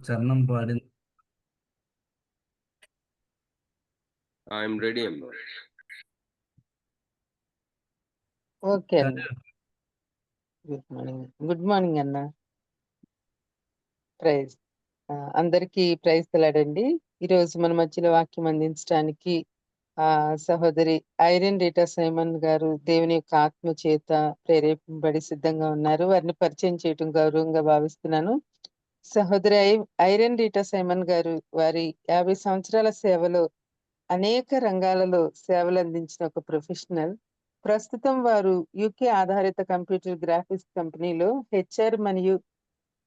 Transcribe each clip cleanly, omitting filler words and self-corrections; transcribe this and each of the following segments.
చరణం పాడింది. I'm ready, Amma. Okay అన్న. గుడ్ మార్నింగ్ అన్న. ప్రైజ్ అందరికీ ప్రైజ్ తెలాడండి. ఈరోజు మన మధ్యలో వాక్యం అందించడానికి సహోదరి ఐరన్ రీటా సైమన్ గారు దేవుని యొక్క ఆత్మ చేత ప్రేరేపింపబడి సిద్ధంగా ఉన్నారు. వారిని పరిచయం చేయటం గౌరవంగా భావిస్తున్నాను. సహోదరి ఐరన్ రీటా సైమన్ గారు వారి 50 సంవత్సరాల సేవలో అనేక రంగాలలో సేవలు అందించిన ఒక ప్రొఫెషనల్. ప్రస్తుతం వారు యూకే ఆధారిత కంప్యూటర్ గ్రాఫిక్స్ కంపెనీలో హెచ్ఆర్ మరియు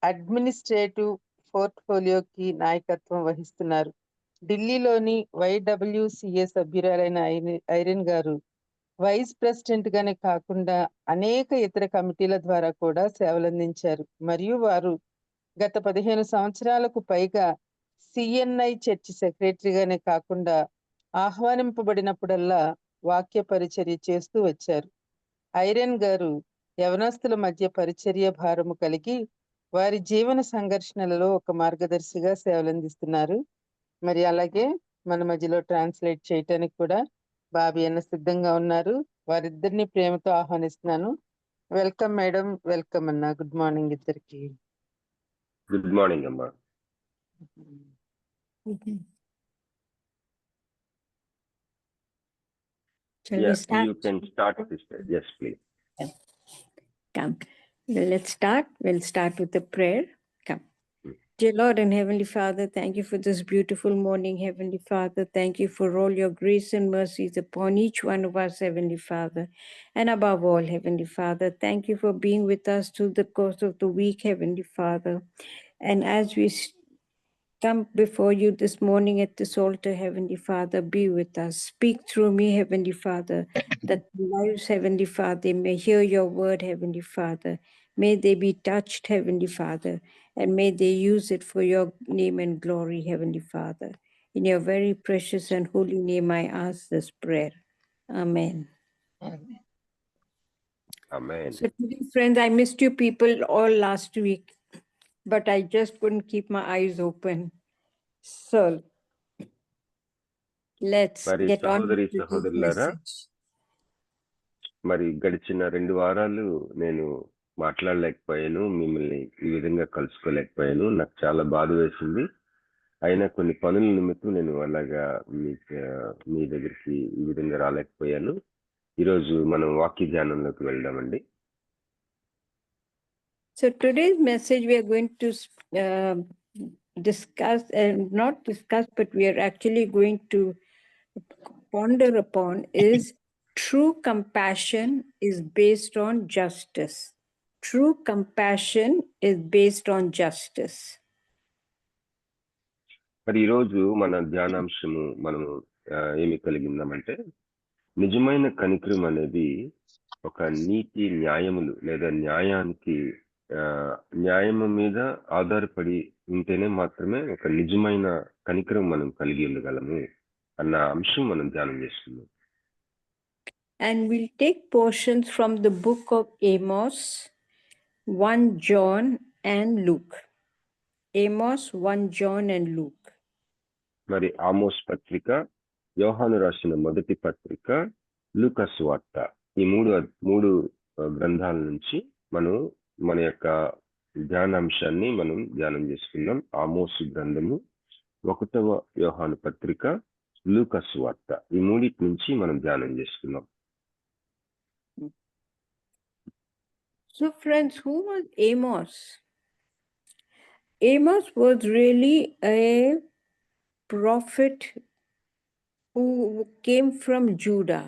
అడ్మినిస్ట్రేటివ్ పోర్ట్ఫోలియోకి నాయకత్వం వహిస్తున్నారు. ఢిల్లీలోని YWCA సభ్యురాలైన ఐరన్ గారు వైస్ ప్రెసిడెంట్ గానే కాకుండా అనేక ఇతర కమిటీల ద్వారా కూడా సేవలందించారు. మరియు వారు గత 15 సంవత్సరాలకు పైగా CNI చర్చి సెక్రటరీగానే కాకుండా ఆహ్వానింపబడినప్పుడల్లా వాక్య పరిచర్య చేస్తూ వచ్చారు. ఐరన్ గారు యవనస్తుల మధ్య పరిచర్య భారము కలిగి వారి జీవన సంఘర్షణలలో ఒక మార్గదర్శిగా సేవలందిస్తున్నారు. మరి అలాగే మన మధ్యలో ట్రాన్స్లేట్ చేయటానికి కూడా బాబీ అన్న సిద్ధంగా ఉన్నారు. వారిద్దరిని ప్రేమతో ఆహ్వానిస్తున్నాను. వెల్కమ్ మేడం, వెల్కమ్ అన్న. గుడ్ మార్నింగ్ ఇద్దరికి. Good morning, Amma. Shall we Yes, start? you can start, sister. Yes, please. Come. Let's start. We'll start with a prayer. Come. Dear Lord and Heavenly Father, thank you for this beautiful morning, Heavenly Father. Thank you for all your grace and mercies upon each one of us, Heavenly Father. And above all, Heavenly Father, thank you for being with us through the course of the week, Heavenly Father. And as we come before you this morning at this altar, Heavenly Father, be with us. Speak through me, Heavenly Father, that lives, Heavenly Father, may hear your word, Heavenly Father. May they be touched, Heavenly Father, and may they use it for your name and glory, Heavenly Father. In your very precious and holy name, I ask this prayer. Amen. Amen. So, today, friends, I missed you people all last week, but I just couldn't keep my eyes open. So, let's Mari get on సహోదరి with today's సహోదరులారా, message. మరి గడిచిన 2 వారాలు నేను మాట్లాడలేకపోయాను, మిమ్మల్ని ఈ విధంగా కలుసుకోలేకపోయాను. నాకు చాలా బాధ వేసింది. అయినా కొన్ని పనుల నిమిత్తం నేను అలాగా మీ దగ్గరికి ఈ విధంగా రాలేకపోయాను. ఈరోజు మనం వాక్య ధ్యానంలోకి వెళ్దామండి. So today's message we are going to discuss, and not discuss, but we are actually going to ponder upon is true compassion is based on justice. True compassion is based on justice. మరి ఈరోజు మన ధ్యానాంశము మనము ఏమి కలిగిందామంటే, నిజమైన కనికరం అనేది ఒక నీతి న్యాయములు లేదా న్యాయానికి న్యాయము మీద ఆధారపడి ఉంటేనే మాత్రమే ఒక నిజమైన కనికరం మనం కలిగి ఉండగలము అన్న అంశం మనం ధ్యానం చేస్తున్నాం. And we'll take portions from the book of Amos, 1 John and Luke. Amos, 1 John and Luke. మరి ఆమోస్ పత్రిక, యోహాను రాసిన మొదటి పత్రిక, లూకా సువార్త, ఈ మూడు గ్రంథాల నుంచి మనం మన యొక్క ధ్యానాంశాన్ని మనం ధ్యానం చేసుకుందాం. ఆమోసు గ్రంథము, 1వ యోహాను పత్రిక, లూకా సువార్త, ఈ మూడింటి నుంచి మనం ధ్యానం చేసుకుందాం. So friends, who was Amos? Amos was really a prophet who came from Judah.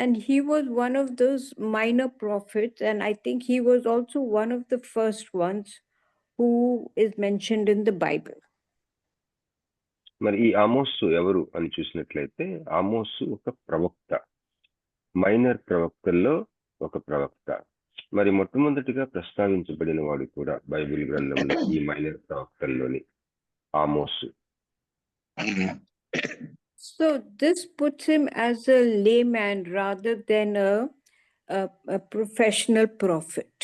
And he was one of those minor prophets, and I think he was also one of the first ones who is mentioned in the Bible. మరి ఈ ఆమోసు ఎవరు అని చూసినట్లయితే, ఆమోసు ఒక ప్రవక్త, minor ప్రవక్తల్లో ఒక ప్రవక్త. మరి మొట్టమొదటిగా ప్రస్తావించబడిన వాడు కూడా బైబిల్ గ్రంథంలో ఈ మైనర్ ప్రవక్తల్లోని ఆమోసు. So this puts him as a layman rather than a professional prophet.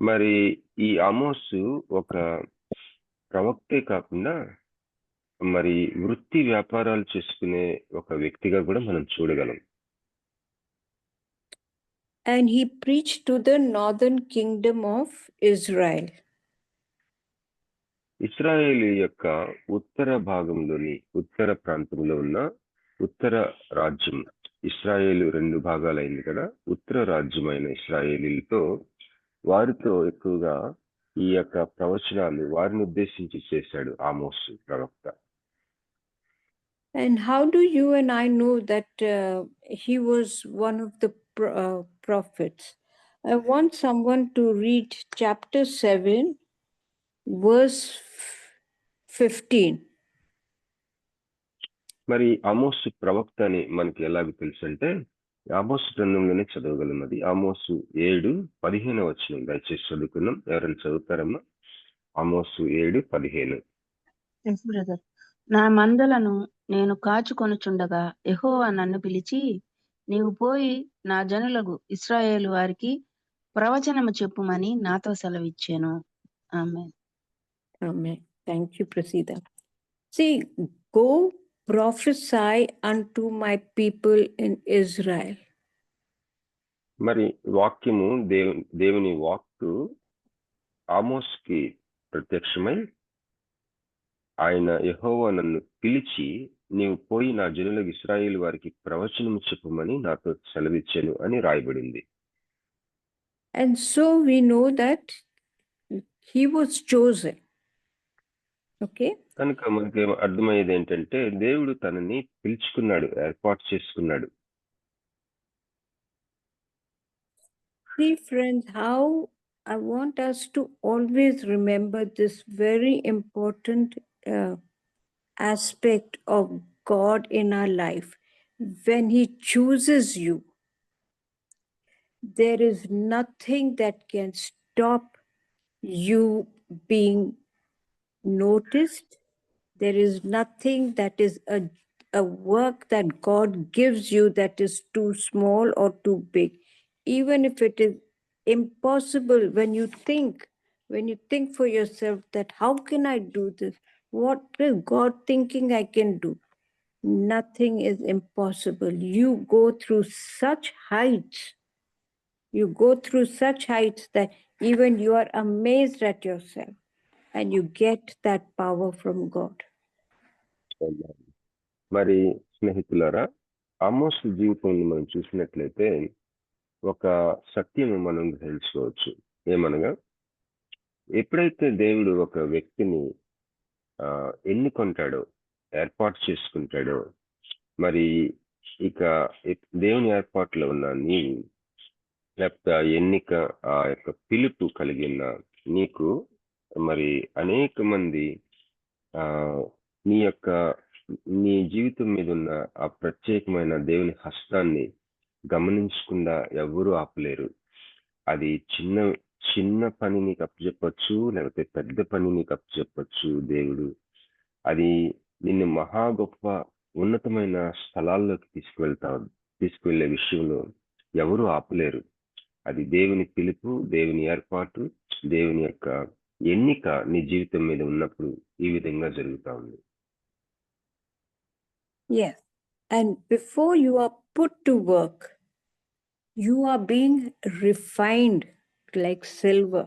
మరి ఈ ఆమోసు ఒక ప్రవక్తే కాకుండా మరి వృత్తి వ్యాపారాలు చేసుకునే ఒక వ్యక్తిగా కూడా మనం చూడగలం. And he preached to the northern kingdom of Israel. ఇశ్రాయేలు యొక్క ఉత్తర భాగంలోని ఉత్తర ప్రాంతంలో ఉన్న ఉత్తర రాజ్యం, ఇశ్రాయేలు 2 భాగాలైంది కదా, ఉత్తర రాజ్యమైన ఇశ్రాయేలీలతో వారితో ఎక్కువగా ఈ యొక్క ప్రవచనాలు వారిని ఉద్దేశించి చేశాడు ఆమోసు ప్రవక్త. And how do you and I know that he was one of the prophets? I want someone to read chapter 7, verse 15. మరి ఆమోసు ప్రవక్త అని మనకి ఎలాగ తెలుసు అంటే ఆమోసు గ్రంథంలోనే చదవగలం. అది ఆమోసు 7:15 దయచేసి చదువుకున్నాం. ఎవరైనా చదువుతారమ్మా? ఆమోసు 7:15. బ్రదర్, నా మందలను నేను కాచుకొనుచుండగా యెహోవా నన్ను పిలిచి, నీవు పోయి నా జనులకు ఇశ్రాయేలు వారికి ప్రవచనము చెప్పుమని నాతో సెలవిచ్చాను. ఆమేన్. Amen. Thank you, Prasida. See, go prophesy unto my people in Israel. మరి వాక్యము దేవుని వాక్కు ఆమోస్కి ప్రత్యక్షమై ఆయన యెహోవా నన్ను పిలిచి నీవు పోయి నా జనులకు ఇశ్రాయేలు వారికి ప్రవచనము చెప్పుమని నాతో సెలవిచ్చాను అని రాయబడింది. And so we know that he was chosen. Okay? కనుక మనకి అర్థమయ్యేది ఏంటంటే దేవుడు తనని పిలుచుకున్నాడు, ఏర్పాటు చేసుకున్నాడు. See, friends, how I want us to always remember this very important aspect of God in our life. When he chooses you, there is nothing that can stop you being noticed. There is nothing that is a work that God gives you that is too small or too big. Even if it is impossible, when you think for yourself that how can I do this? What is God thinking I can do? Nothing is impossible. You go through such heights. You go through such heights that even you are amazed at yourself and you get that power from God. మరి స్నేహితులారా, ఆమోసు జీవితంలో మనం చూసినట్లయితే ఒక సత్యం మనం గ్రహించుకోవచ్చు. ఏమనగా, ఎప్పుడైతే దేవుడు ఒక వ్యక్తిని ఎన్నుకుంటాడో, ఏర్పాటు చేసుకుంటాడో, మరి ఇక దేవుని ఏర్పాటులో ఉన్న నీవు, లేకపోతే ఎన్నిక, ఆ యొక్క పిలుపు కలిగిన నీకు మరి అనేక మంది నీ జీవితం మీద ఉన్న ఆ ప్రత్యేకమైన దేవుని హస్తాన్ని గమనించకుండా ఎవరూ ఆపలేరు. అది చిన్న పని నీకు అప్పచెప్పచ్చు, లేకపోతే పెద్ద పని నీకు అప్పచెప్పచ్చు. దేవుడు అది నిన్ను మహా గొప్ప ఉన్నతమైన స్థలాల్లోకి తీసుకువెళ్ళే విషయంలో ఎవరు ఆపలేరు. అది దేవుని పిలుపు, దేవుని ఏర్పాటు, దేవుని యొక్క ఎన్నిక నీ జీవితం మీద ఉన్నప్పుడు ఈ విధంగా జరుగుతా ఉంది. Yes. And before you are put to work, you are being refined like silver.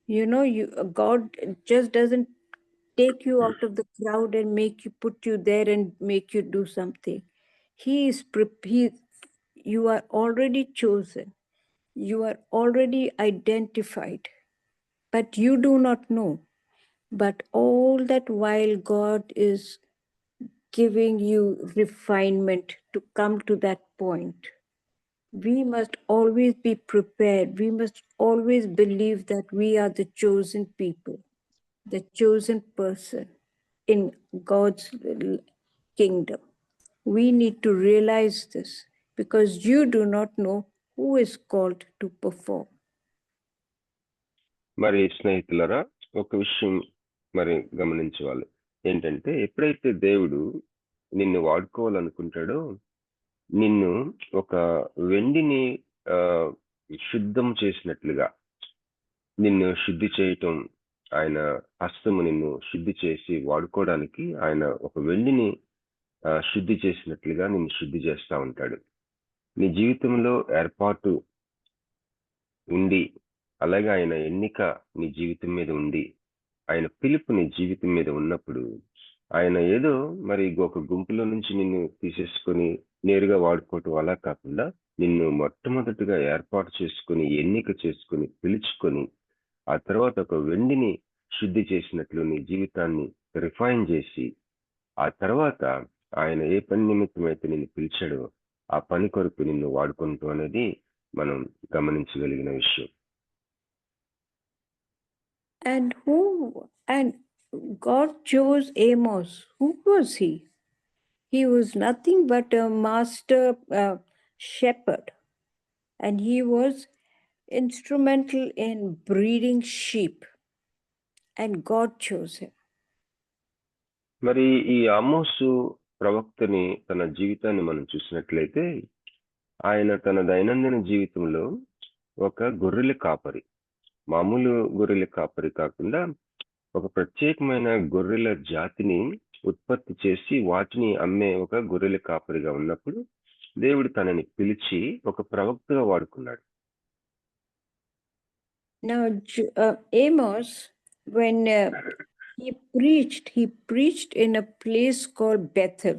You know, God just doesn't take you out of the crowd and put you there and make you do something. You are already chosen. You are already identified, but you do not know. But all that while God is giving you refinement to come to that point, we must always be prepared. We must always believe that we are the chosen people, the chosen person in God's kingdom. We need to realize this because you do not know who is called to perform. మరి స్నేహితులరా, ఒక విషయం మరి గమనించవాలి. ఏంటంటే, ఎప్పుడైతే దేవుడు నిన్ను వాడుకోవాలనుకుంటాడో, నిన్ను ఒక వెండిని శుద్ధం చేసినట్లుగా, నిన్ను శుద్ధి చేయటం, ఆయన హస్తము నిన్ను శుద్ధి చేసి వాడుకోవడానికి ఆయన ఒక వెండిని శుద్ధి చేసినట్లుగా నిన్ను శుద్ధి చేస్తూ ఉంటాడు. నీ జీవితంలో ఏర్పాటు ఉండి, అలాగే ఆయన ఎన్నిక నీ జీవితం మీద ఉండి, ఆయన పిలుపు నీ జీవితం మీద ఉన్నప్పుడు ఆయన ఏదో మరి ఒక గుంపులో నుంచి నిన్ను తీసేసుకొని నేరుగా వాడుకోవటం అలా కాకుండా నిన్ను మొట్టమొదటిగా ఏర్పాటు చేసుకొని, ఎన్నిక చేసుకొని, పిలుచుకొని, ఆ తర్వాత ఒక వెండిని శుద్ధి చేసినట్లు నీ జీవితాన్ని రిఫైన్ చేసి, ఆ తర్వాత ఆయన ఏ పని నిమిత్తం అయితే నిన్ను పిలిచాడో ఆ పని కొరకు నిన్ను వాడుకుంటాం అనేది మనం గమనించగలిగిన విషయం. And God chose Amos. Who was he? He was nothing but a master shepherd, and he was instrumental in breeding sheep, and God chose him. మరి ఈ ఆమోసు ప్రవక్తని తన జీవితాన్ని మనం చూసినట్లయితే, ఆయన తన దైనందిన జీవితంలో ఒక గొర్రెల కాపరి, మామూలు గొర్రెల కాపరి కాకుండా ఒక ప్రత్యేకమైన గొర్రెల జాతిని ఉత్పత్తి చేసి వాటిని అమ్మే ఒక గొర్రెల కాపరిగా ఉన్నప్పుడు దేవుడు తనని పిలిచి ఒక ప్రవక్తగా వాడుకున్నాడు. Now Amos, when he preached in a place called Bethel,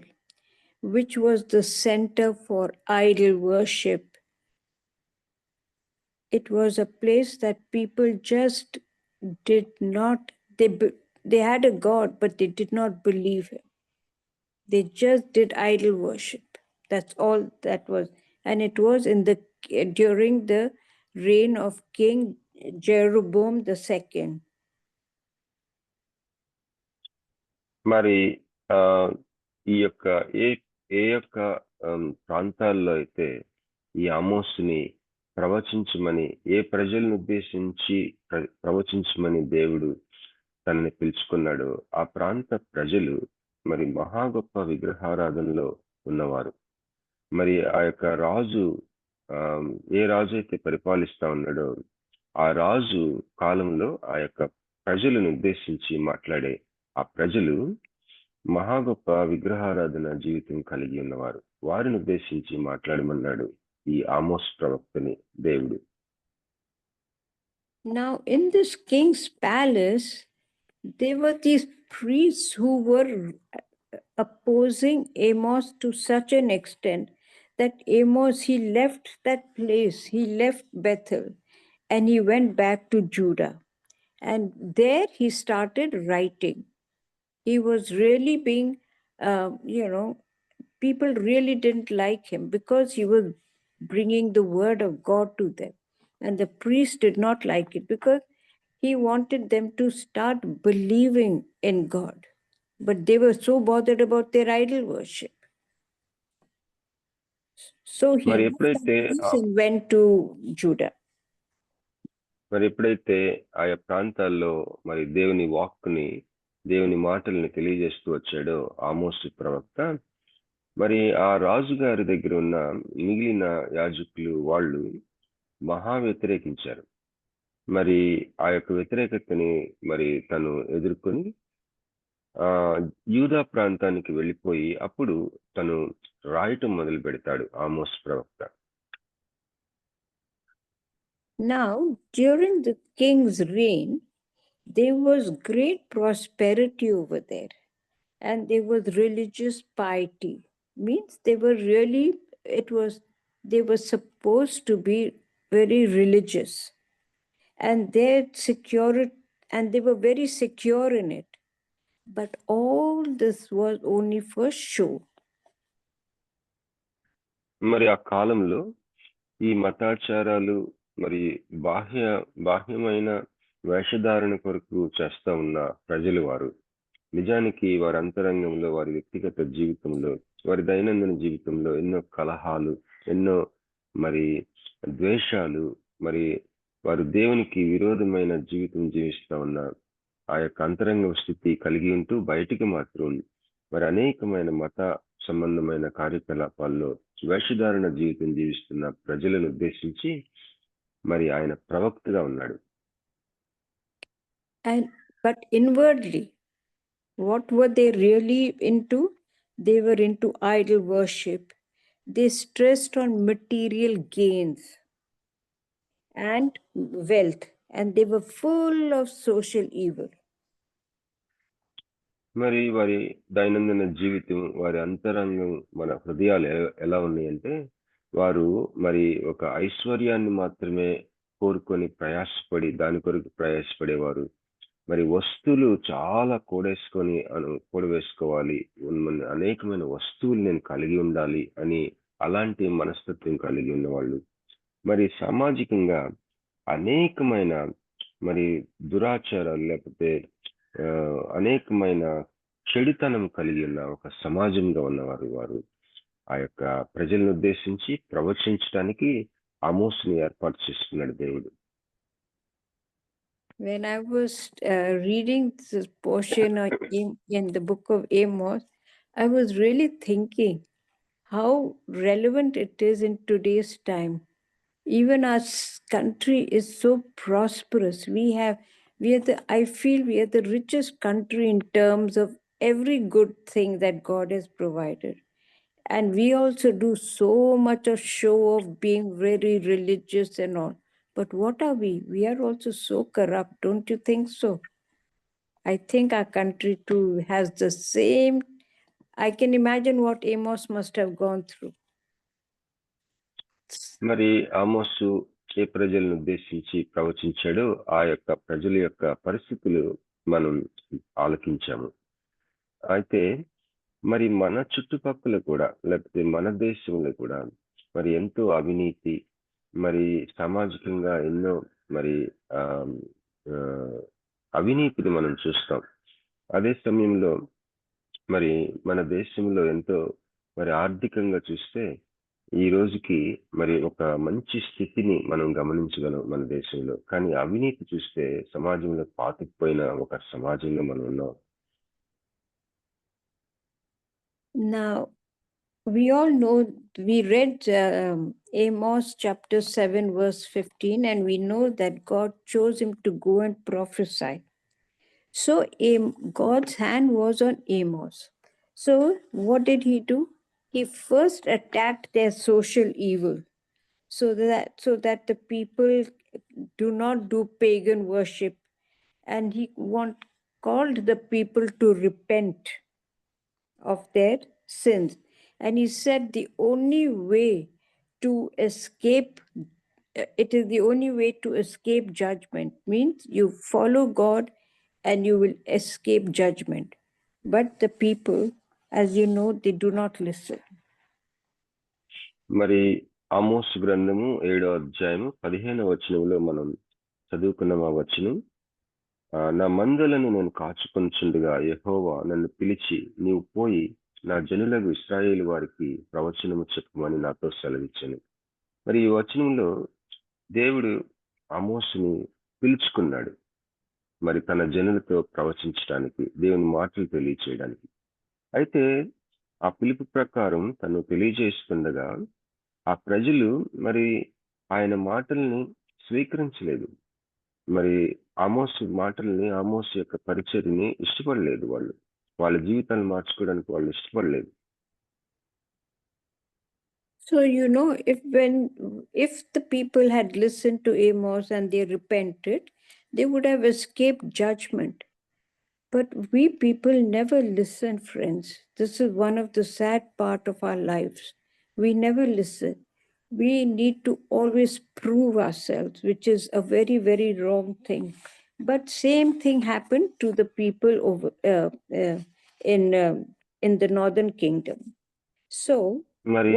which was the center for idol worship. It was a place that people just did not, they had a God, but they did not believe him. They just did idol worship. That's all that was. And it was during the reign of King Jeroboam II. మరి ఈ యొక్క ఏ యొక్క ప్రాంతాల్లో అయితే ఈ ఆమోసుని ప్రవచించమని, ఏ ప్రజలను ఉద్దేశించి ప్రవచించమని దేవుడు తనని పిలుచుకున్నాడు, ఆ ప్రాంత ప్రజలు మరి మహా గొప్ప విగ్రహారాధనలో ఉన్నవారు. మరి ఆ యొక్క రాజు ఏ రాజు అయితే పరిపాలిస్తా ఉన్నాడో ఆ రాజు కాలంలో ఆ యొక్క ప్రజలను ఉద్దేశించి మాట్లాడే ఆ ప్రజలు మహా గొప్ప విగ్రహారాధన జీవితం కలిగి ఉన్నవారు. వారిని ఉద్దేశించి మాట్లాడమన్నాడు ఈ ఆమోస్ ప్రవక్తని దేవుడు. Now in this king's palace, there were these priests who were opposing Amos to such an extent that Amos, he left that place, he left Bethel, and he went back to Judah. And there he started writing. He was really being, people really didn't like him because he was bringing the word of God to them. And the priests did not like it because he wanted them to start believing in God. But they were so bothered about their idol worship. So he went to Judah. మరి ఎప్పుడైతే ఆయా ప్రాంతాల్లో మరి దేవుని వాక్కుని, దేవుని మాటల్ని తెలియజేస్తూ వచ్చాడో ఆమోసు ప్రవక్త, మరి ఆ రాజుగారి దగ్గర ఉన్న మిగిలిన యాజకులు వాళ్ళు మహా వ్యతిరేకించారు. మరి ఆ యొక్క వ్యతిరేకతని మరి తను ఎదుర్కొని యూదా ప్రాంతానికి వెళ్ళిపోయి అప్పుడు తను రాయటం మొదలు పెడతాడు ఆమోస్ ప్రవక్త. Now, during the king's reign, there was great prosperity over there, and there was religious piety. Means they were supposed to be very religious, and they were very secure in it. But all this was only for show. మరి ఆ కాలంలో ఈ మతాచారాలు మరి బాహ్యమైన వేషధారణ కొరకు చేస్తా ఉన్న ప్రజలు వారు నిజానికి వారి అంతరంగంలో, వారి వ్యక్తిగత జీవితంలో, వారి దైనందిన జీవితంలో ఎన్నో కలహాలు, ఎన్నో మరి ద్వేషాలు, మరి వారు దేవునికి విరోధమైన జీవితం జీవిస్తా ఉన్న ఆ యొక్క అంతరంగ స్థితి కలిగి ఉంటూ బయటికి మాత్రం మరి అనేకమైన మత సంబంధమైన కార్యకలాపాల్లో వేషధారణ జీవితం జీవిస్తున్న ప్రజలను ఉద్దేశించి మరి ఆయన ప్రవక్తగా ఉన్నాడు. But inwardly, what were they really into? They were into idol worship. They stressed on material gains and wealth, and they were full of social evil. మరి వారి దైనందిన జీవితం, వారి అంతరంగం, మన హృదయాలు ఎలా ఉన్నాయంటే, వారు మరి ఒక ఐశ్వర్యాన్ని మాత్రమే కోరుకొని ప్రయాసపడి, దాని కొరకు ప్రయాసపడేవారు. మరి వస్తువులు చాలా కూడవేసుకోవాలి, అనేకమైన వస్తువులు నేను కలిగి ఉండాలి అని అలాంటి మనస్తత్వం కలిగి ఉన్నవాళ్ళు. మరి సామాజికంగా అనేకమైన మరి దురాచారాలు, లేకపోతే అనేకమైన చెడుతనం కలిగి ఉన్న ఒక సమాజంగా ఉన్నవారు వారు. ఆ యొక్క ప్రజలను ఉద్దేశించి ప్రవచించడానికి ఆమోస్ని ఏర్పాటు చేసుకున్నాడు దేవుడు. When I was reading this portion in the book of Amos, I was really thinking how relevant it is in today's time. Even our country is so prosperous. I feel we are the richest country in terms of every good thing that God has provided. And we also do so much of show of being very religious and all. But what are we? We are also so corrupt, don't you think so? I think our country too has the same. I can imagine what Amos must have gone through. మరి ఆమోసు ఏ ప్రజలను ఉద్దేశించి ప్రవచించాడో ఆ యొక్క ప్రజల యొక్క పరిస్థితులు మనం ఆలకించాము. అయితే మరి మన చుట్టుపక్కల కూడా, లేకపోతే మన దేశంలో కూడా మరి ఎంతో అవినీతి, మరి సామాజికంగా ఎన్నో మరి అవినీతిని మనం చూస్తాం. అదే సమయంలో మరి మన దేశంలో ఎంతో మరి ఆర్థికంగా చూస్తే ఈ రోజుకి మరి ఒక మంచి స్థితిని మనం గమనించగలం మన దేశంలో. కానీ అవినీతి చూస్తే సమాజంలో పాతుకుపోయిన ఒక సమాజంలో మనం ఉన్నాం. Now, we all know, we read Amos chapter 7 verse 15, and we know that God chose him to go and prophesy. So God's hand was on Amos. So what did he do? He first attacked their social evil, so that the people do not do pagan worship, and he called the people to repent of their sins. And he said the only way to escape, it is the only way to escape judgment, means you follow God and you will escape judgment. But the people, as you know, they do not listen. మరి ఆమోసు గ్రంథము 7వ అధ్యాయము 15వ వచనంలో మనం చదువుకున్న ఆ వచనం, నా మందలను నేను కాచుకొనుచుండగా యెహోవా నన్ను పిలిచి, నీవు పోయి నా జనులకు ఇశ్రాయేలు వారికి ప్రవచనము చెప్పమని నాతో సెలవిచ్చాను. మరి ఈ వచనంలో దేవుడు ఆమోసుని పిలుచుకున్నాడు, మరి తన జనులతో ప్రవచించడానికి, దేవుని మాటలు తెలియచేయడానికి. అయితే ఆ పిలుపు ప్రకారం తను తెలియజేస్తుండగా ఆ ప్రజలు మరి ఆయన మాటల్ని స్వీకరించలేదు. మరి ఆమోసు మాటల్ని, ఆమోసు యొక్క పరిచర్యని ఇష్టపడలేదు. వాళ్ళ జీవితాన్ని మార్చుకోవడానికి వాళ్ళు ఇష్టపడలేదు. So, you know, if the people had listened to Amos and they repented, they would have escaped judgment. But we people never listen, friends. This is one of the sad part of our lives. We never listen. We need to always prove ourselves, which is a very, very wrong thing. But same thing happened to the people over in the northern kingdom. So మరి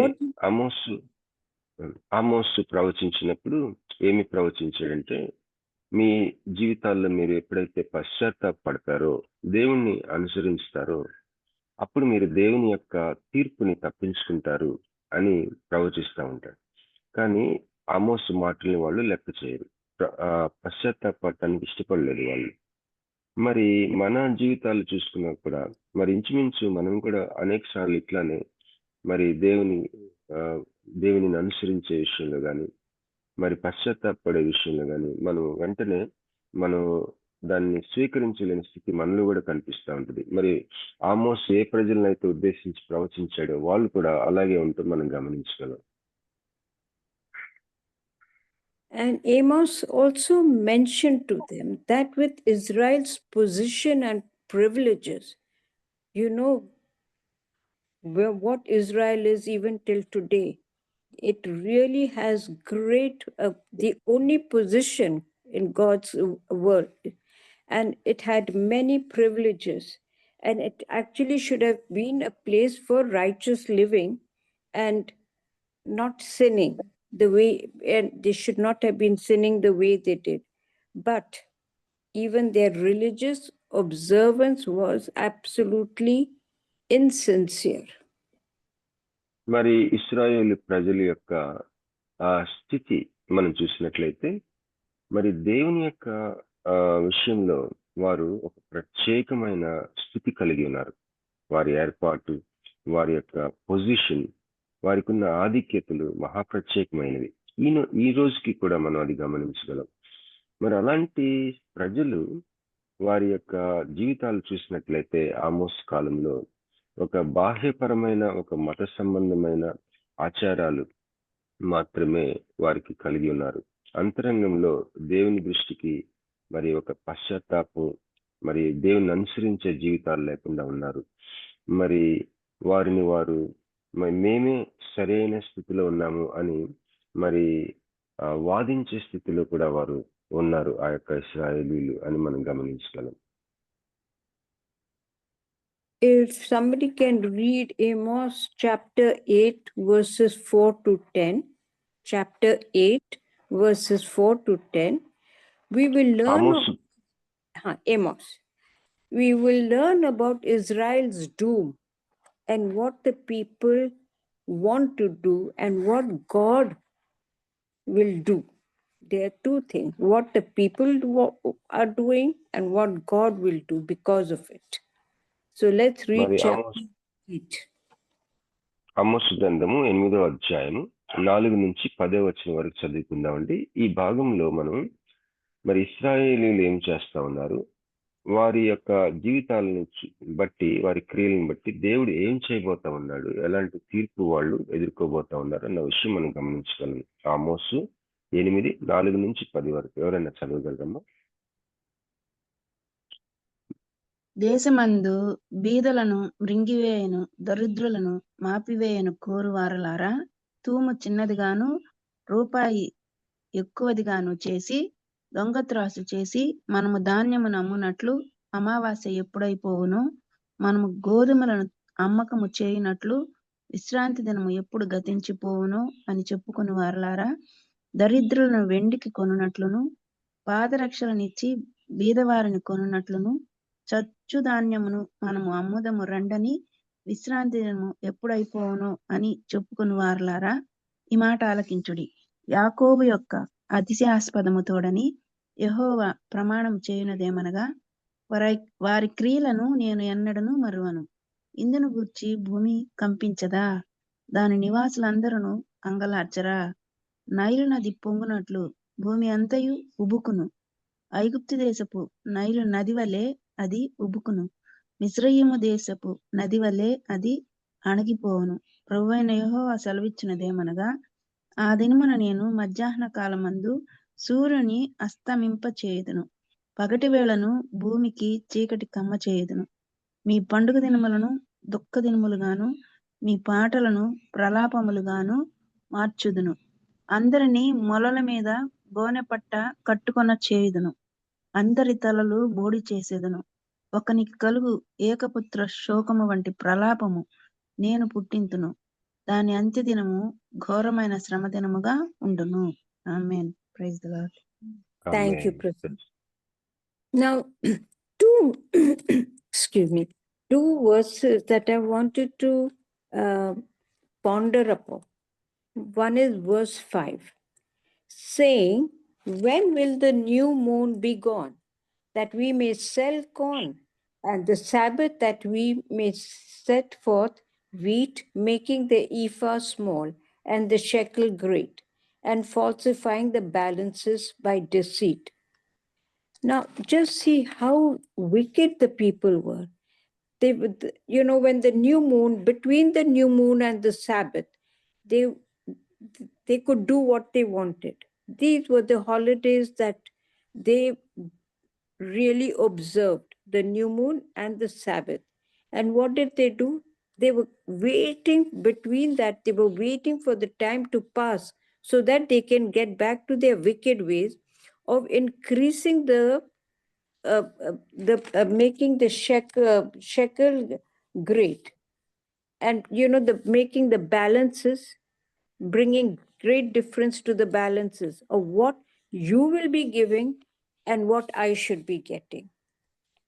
ఆమోసు ప్రవచించినప్పుడు ఏమి ప్రవచించాడంటే, మీ జీవితాల్లో మీరు ఎప్పుడైతే పశ్చాత్తాపడతారో, దేవుణ్ణి అనుసరిస్తారో, అప్పుడు మీరు దేవుని యొక్క తీర్పుని తప్పించుకుంటారు అని ప్రవచిస్తూ ఉంటాడు. కానీ ఆమోసు మాటల్ని వాళ్ళు లెక్క చేయరు, పశ్చాత్తాపడటానికి ఇష్టపడలేదు వాళ్ళు. మరి మన జీవితాలు చూసుకున్నా కూడా మరి ఇంచుమించు మనం కూడా అనేక సార్లు ఇట్లానే మరి దేవుని అనుసరించే విషయంలో కానీ, మరి పశ్చాత్తాపడే విషయంలో కానీ మనం వెంటనే దాన్ని స్వీకరించలేని స్థితి మనలో కూడా కనిపిస్తూ ఉంటుంది. మరి ఆమోస్ ఏ ప్రజలను అయితే ఉద్దేశించి ప్రవచించాడో వాళ్ళు కూడా అలాగే ఉంటూ మనం గమనించగలం. And Amos also mentioned to them that with Israel's position and privileges, you know, what Israel is even till today, it really has great, the only position in God's world, and it had many privileges, and it actually should have been a place for righteous living and not sinning the way, and they should not have been sinning the way they did. But even their religious observance was absolutely insincere. మరి ఇశ్రాయేలు ప్రజల యొక్క ఆ స్థితి మనం చూసినట్లయితే మరి దేవుని యొక్క విషయంలో వారు ఒక ప్రత్యేకమైన స్థితి కలిగి ఉన్నారు. వారి ఏర్పాటు, వారి యొక్క పొజిషన్, వారికి ఉన్న ఆధిక్యతలు మహాప్రత్యేకమైనవి. ఈ రోజుకి కూడా మనం అది గమనించగలం. మరి అలాంటి ప్రజలు వారి యొక్క జీవితాలు చూసినట్లయితే ఆమోస్ కాలంలో ఒక బాహ్యపరమైన, ఒక మత సంబంధమైన ఆచారాలు మాత్రమే వారికి కలిగి ఉన్నారు. అంతరంగంలో దేవుని దృష్టికి మరి ఒక పశ్చాత్తాపం, మరి దేవుని అనుసరించే జీవితాలు లేకుండా ఉన్నారు. మరి వారిని వారు మేమే సరైన స్థితిలో ఉన్నాము అని మరి వాదించే స్థితిలో కూడా వారు ఉన్నారు ఆ యొక్క ఇశ్రాయేలీయులు అని మనం గమనించగలం. If somebody can read Amos chapter 8 verses 4 to 10, chapter 8 verses 4 to 10, we will learn Amos. We will learn about Israel's doom and what the people want to do and what God will do. There are two things, what the people are doing and what God will do because of it. So let's read chapter 8. ఆమోసు గ్రంథము 8వ అధ్యాయము 4 నుంచి 10వ వచనం వరకు చదువుకుందామండి. ఈ భాగంలో మనం మరి ఇశ్రాయేలీయులు ఏం చేస్తా ఉన్నారు, వారి యొక్క జీవితాలను బట్టి, వారి క్రియలను బట్టి దేవుడు ఏం చేయబోతా ఉన్నాడు, ఎలాంటి తీర్పు వాళ్ళు ఎదుర్కోబోతా ఉన్నారు అన్న విషయం మనం గమనించగలం. ఆమోసు 8, 4 నుంచి 10 వరకు ఎవరైనా చదవగలరమ్మా? దేశమందు బీదలను మృంగివేయను, దరిద్రులను మాపివేయను కోరువారలారా, తూము చిన్నదిగాను రూపాయి ఎక్కువదిగాను చేసి దొంగత్రాసు చేసి మనము ధాన్యము నమ్మునట్లు అమావాస్య ఎప్పుడైపోవును, మనము గోధుమలను అమ్మకము చేయనట్లు విశ్రాంతి దినము ఎప్పుడు గతించిపోవును అని చెప్పుకుని వారలారా, దరిద్రులను వెండికి కొనున్నట్లును పాదరక్షలనిచ్చి బీదవారిని కొనున్నట్లును చచ్చు ధాన్యమును మనము అమ్ముదము రండని విశ్రాంతి దినము ఎప్పుడైపోవును అని చెప్పుకుని వారలారా, ఈ మాట ఆలకించుడి. యాకోబు యొక్క అతిశయాస్పదము తోడని యెహోవా ప్రమాణం చేయునదేమనగా, వారి క్రియలను నేను ఎన్నడను మరువను. ఇందును గూర్చి భూమి కంపించదా, దాని నివాసులందరూ అంగలార్చరా? నైలు నది పొంగునట్లు భూమి అంతయు ఉబుకును, ఐగుప్తు దేశపు నైలు నది వలె అది ఉబుకును, మిస్రయీము దేశపు నది వలె అది అణగిపోవును. ప్రభువైన యెహోవా సెలవిచ్చినదేమనగా, ఆ దినమున నేను మధ్యాహ్న కాలమందు సూర్యుని అస్తమింప చేయుదును, పగటి వేళను భూమికి చీకటి కమ్మ చేయుదును. మీ పండుగ దినములను దుఃఖ దినములుగాను, మీ పాటలను ప్రలాపములుగాను మార్చుదును. అందరినీ మొలల మీద గోనె పట్ట కట్టుకొన చేయుదును, అందరి తలలు బోడి చేసేదను. ఒకనికి కలుగు ఏకపుత్ర శోకము వంటి ప్రలాపము నేను పుట్టింతును, దాని అంత్యదినము ఘోరమైన శ్రమ దినముగా ఉండును. Amen. Praise the Lord. Thank you, Prasad. Now, two verses that I wanted to ponder upon. One is verse 5, saying, when will the new moon be gone, that we may sell corn, and the Sabbath that we may set forth wheat, making the ephah small and the shekel great, and falsifying the balances by deceit. Now, just see how wicked the people were. They would, when the new moon, between the new moon and the Sabbath, they could do what they wanted. These were the holidays that they really observed, the new moon and the Sabbath. And what did they do? They were waiting between that, they were waiting for the time to pass so that they can get back to their wicked ways of increasing making the shekel great, and the making the balances, bringing great difference to the balances of what you will be giving and what I should be getting.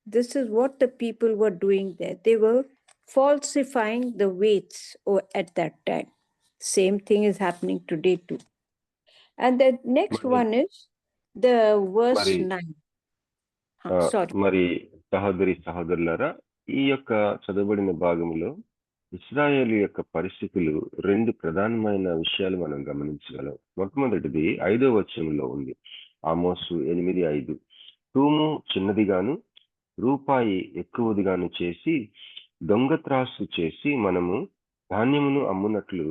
This is what the people were doing there. They were falsifying the weights at that time. Same thing is happening today too. And the next మరి one is the verse మరి 9. Sorry. మరి సహోదరులారా, ఈ యొక్క చదవబడిన భాగంలో ఇశ్రాయేలు యొక్క పరిస్థితులు రెండు ప్రధానమైన విషయాలు మనం గమనించగలం. మొట్టమొదటిది 5వ వచనంలో ఉంది. ఆమోసు 8:5. తూము చిన్నదిగాను రూపాయి ఎక్కువదిగాను చేసి దొంగ త్రాసు చేసి మనము ధాన్యమును అమ్మునట్లు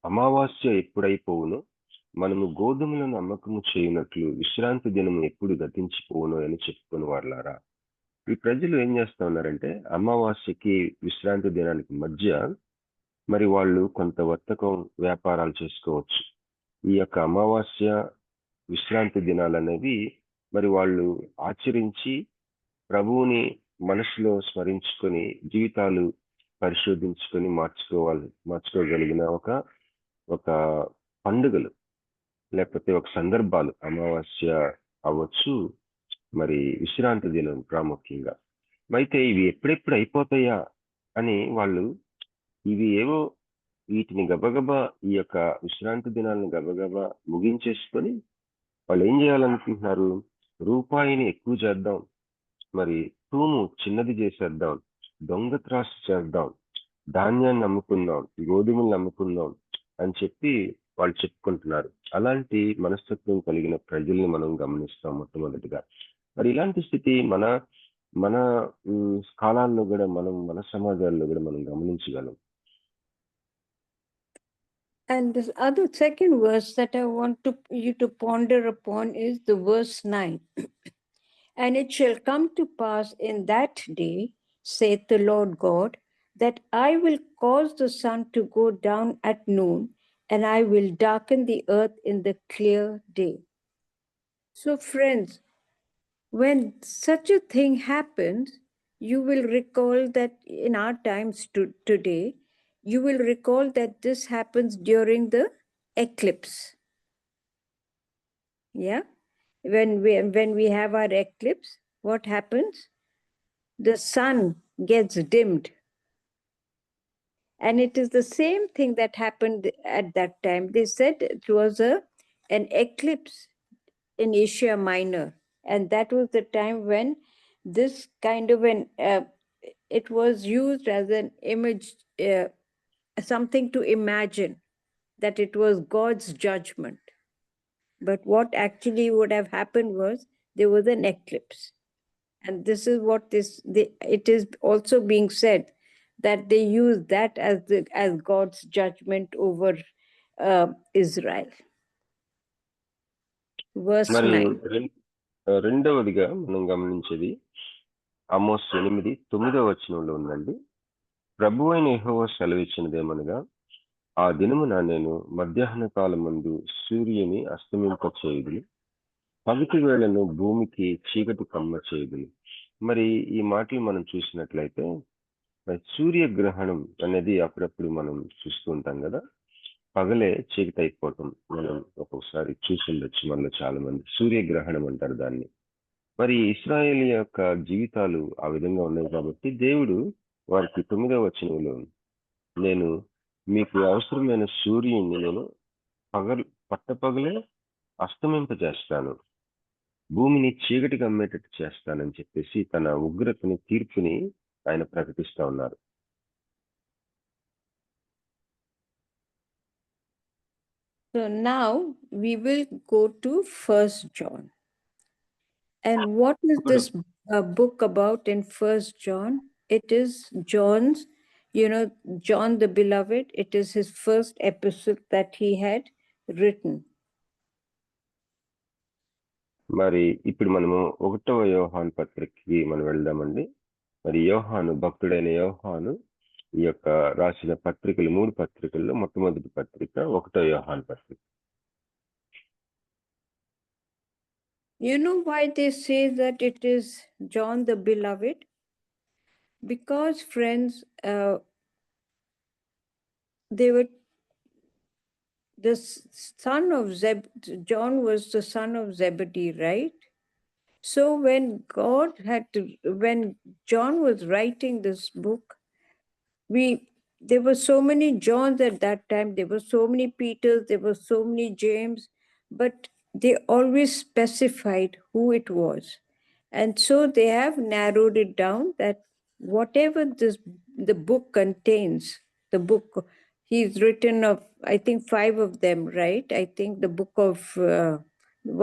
అమావాస్య ఎప్పుడైపోవునో మనము గోధుమలను అమ్మకము చేయునట్లు విశ్రాంతి దినము ఎప్పుడు గతించిపోవునో అని చెప్పుకొని వాళ్ళారా. ఈ ప్రజలు ఏం చేస్తా ఉన్నారంటే అమావాస్యకి విశ్రాంతి దినానికి మధ్య మరి వాళ్ళు కొంత వర్తకం వ్యాపారాలు చేసుకోవచ్చు. ఈ యొక్క అమావాస్య విశ్రాంతి దినాలు అనేవి మరి వాళ్ళు ఆచరించి ప్రభువుని మనసులో స్మరించుకొని జీవితాలు పరిశోధించుకొని మార్చుకోగలిగిన ఒక పండుగలు, లేకపోతే ఒక సందర్భాలు అమావాస్య అవ్వచ్చు, మరి విశ్రాంతి దినం ప్రాముఖ్యంగా. అయితే ఇవి ఎప్పుడెప్పుడు అయిపోతాయా అని వాళ్ళు వీటిని గబగబా ఈ యొక్క విశ్రాంతి దినాలను గబగబా ముగించేసుకొని వాళ్ళు ఏం చేయాలనుకుంటున్నారు? రూపాయిని ఎక్కువ చేద్దాం, మరి తూము చిన్నది చేసేద్దాం, దొంగ త్రాసు చేద్దాం, ధాన్యాన్ని అమ్ముకుందాం, గోధుమలు అమ్ముకుందాం అని చెప్పి వాళ్ళు చెప్పుకుంటున్నారు. అలాంటి మనస్తత్వం కలిగిన ప్రజల్ని మనం గమనిస్తాం మొట్టమొదటిగా. మరి ఇలాంటి స్థితి మన కాలాల్లో కూడా మన సమాజాల్లో కూడా మనం గమనించగలం. And this other second verse that I want you to ponder upon is the verse 9. And it shall come to pass in that day, saith the Lord God, that I will cause the sun to go down at noon, and I will darken the earth in the clear day. So friends, when such a thing happens, you will recall that in our times today, you will recall that this happens during the eclipse. Yeah? When we have our eclipse, what happens? The sun gets dimmed. And it is the same thing that happened at that time. They said it was an eclipse in Asia Minor. And that was the time when this kind of it was used as an image, something to imagine that it was God's judgment. But what actually would have happened was there was an eclipse. And this is what it is also being said that they use that as God's judgment over Israel. Verse మరి 9. రెండవదిగా మనం గమనించేది ఆమోస్ 8:9 వచనంలో ఉందండి. ప్రభు అయిన యెహోవా సెలవిచ్చినదేమనగా, ఆ దినమున నేను మధ్యాహ్న కాలమందు సూర్యుని అస్తమింపచేయుదును, పగటి వేళను భూమికి చీకటి కమ్మ చేయుదును. మరి ఈ మాటలు మనం చూసినట్లయితే సూర్యగ్రహణం అనేది అప్పుడప్పుడు మనం చూస్తూ ఉంటాం కదా, పగలే చీకటి అయిపోవటం మనం ఒక్కొక్కసారి చూసి ఉండొచ్చు. మనలో చాలా మంది సూర్యగ్రహణం అంటారు దాన్ని. మరి ఇశ్రాయేల్ యొక్క జీవితాలు ఆ విధంగా ఉన్నాయి కాబట్టి దేవుడు వారికి 9వ వచనంలో, నేను మీకు అవసరమైన సూర్యుని నేను పట్టపగలే అస్తమింపజేస్తాను, భూమిని చీకటి కమ్మేటట్టు చేస్తానని చెప్పేసి తన ఉగ్రతని, తీర్పుని ఆయన ప్రకటిస్తా ఉన్నారు. So now we will go to 1 John. And what is this book about in First John? It is John's, John the Beloved. It is his first epistle that he had written. మరి ఇప్పుడు మనము 1వ యోహాను పత్రికకి మనం వెళ్దామండి. మరి యోహాను, భక్తుడైన యోహాను ఈ యొక్క రాసిన పత్రికలు 3 పత్రికల్లో మొట్టమొదటి పత్రిక 1వ యోహాను పత్రిక. You know why they say that it is John the Beloved? Because, friends, they were the son of John was the son of Zebedee, right? So when when John was writing this book, there were so many Johns at that time. There were so many Peters, there were so many James, but they always specified who it was. And so they have narrowed it down that whatever the book contains, the book he's written of, I think 5 of them, right? I think the book of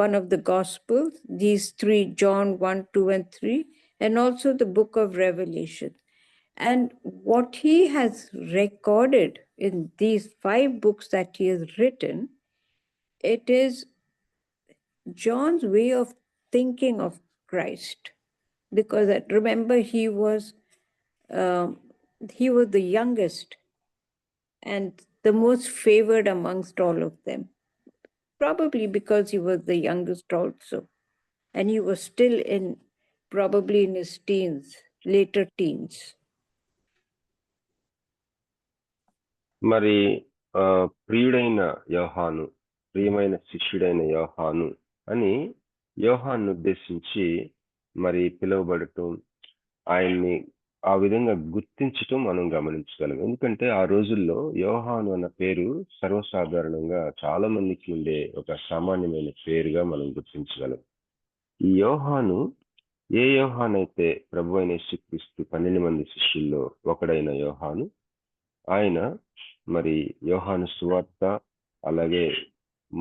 one of the Gospels, these 3, John 1, 2, and 3, and also the book of Revelation. And what he has recorded in these 5 books that he has written, it is John's way of thinking of Christ. Because remember, he was the youngest and the most favored amongst all of them. Probably because he was the youngest also. And he was still probably in his teens, later teens. మరి ప్రియుడైన యోహాను, ప్రియమైన శిష్యుడైన యోహాను అని యోహాను ఉద్దేశించి మరి పిలువబడటం, ఆయన్ని ఆ విధంగా గుర్తించటం మనం గమనించగలం. ఎందుకంటే ఆ రోజుల్లో యోహాను అన్న పేరు సర్వసాధారణంగా చాలా మందికి ఉండే ఒక సామాన్యమైన పేరుగా మనం గుర్తించగలం. ఈ యోహాను ఏ యోహాను అయితే ప్రభు అయిన యేసుక్రీస్తు 12 మంది శిష్యుల్లో ఒకడైన యోహాను, ఆయన మరి యోహాను సువార్త, అలాగే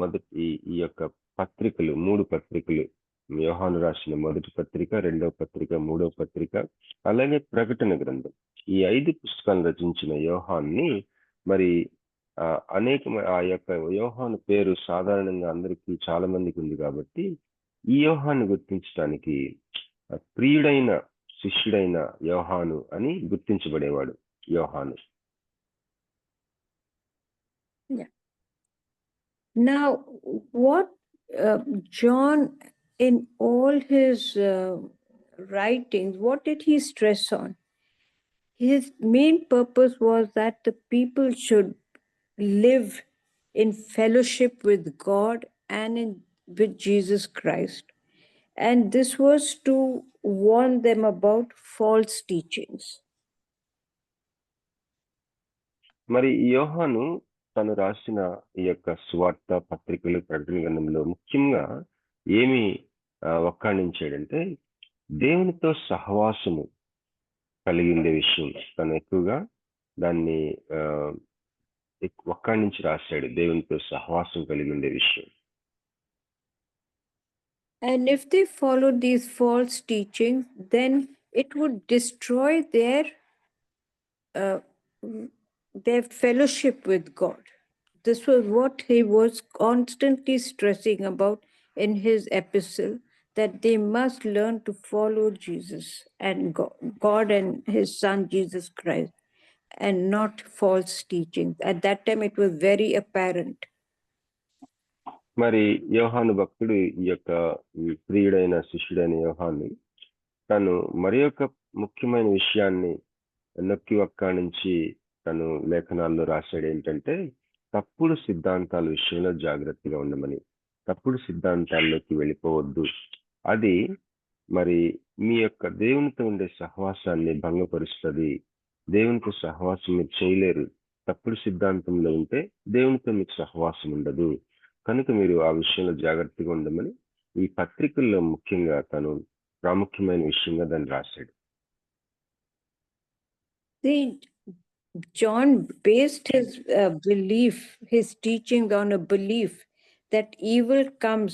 మొదటి ఈ యొక్క పత్రికలు 3 పత్రికలు, యోహాను రాసిన మొదటి పత్రిక, 2వ పత్రిక, 3వ పత్రిక, అలాగే ప్రకటన గ్రంథం, ఈ 5 పుస్తకాలను రచించిన యోహాన్ని మరి అనేక ఆ యొక్క యోహాను పేరు సాధారణంగా అందరికీ చాలా మందికి ఉంది కాబట్టి ఈ యోహాను గుర్తించడానికి ప్రియుడైన శిష్యుడైన యోహాను అని గుర్తించబడేవాడు యోహాను. Now, what John, in all his writings, what did he stress on? His main purpose was that the people should live in fellowship with God and with Jesus Christ. And this was to warn them about false teachings. మరి యోహాను తను రాసిన ఈ యొక్క సువార్త పత్రికలు, ప్రకటన గ్రంథంలో ముఖ్యంగా ఏమి వక్కాణించాడంటే దేవునితో సహవాసము కలిగి ఉండే విషయం తను ఎక్కువగా దాన్ని వక్కాణించి రాశాడు, దేవునితో సహవాసం కలిగి ఉండే విషయం. And if they followed these false teachings, then it would destroy their fellowship with God. This was what he was constantly stressing about in his epistle, that they must learn to follow Jesus and God and his son Jesus Christ, and not false teachings. At that time, it was very apparent. మరి యోహాను భక్తుడు ఈ యొక్క ప్రియుడైన శిష్యుడైన యోహాను తను మరి యొక్క ముఖ్యమైన విషయాన్ని నొక్కి వక్కాణించి తను లేఖనాల్లో రాశాడు ఏంటంటే, తప్పుడు సిద్ధాంతాల విషయంలో జాగ్రత్తగా ఉండమని. తప్పుడు సిద్ధాంతాల్లోకి వెళ్ళిపోవద్దు, అది మరి మీ యొక్క దేవునితో ఉండే సహవాసాన్ని భంగపరుస్తుంది. దేవునితో సహవాసం మీరు చేయలేరు. తప్పుడు సిద్ధాంతంలో ఉంటే దేవునితో మీకు సహవాసం ఉండదు. కనుక మీరు ఆ విషయంలో జాగ్రత్తగా ఉండమని ఈ పత్రికల్లో ముఖ్యంగా తను ప్రాముఖ్యమైన విషయంగా దాన్ని రాశాడు. John based his belief, his teaching on a belief that evil comes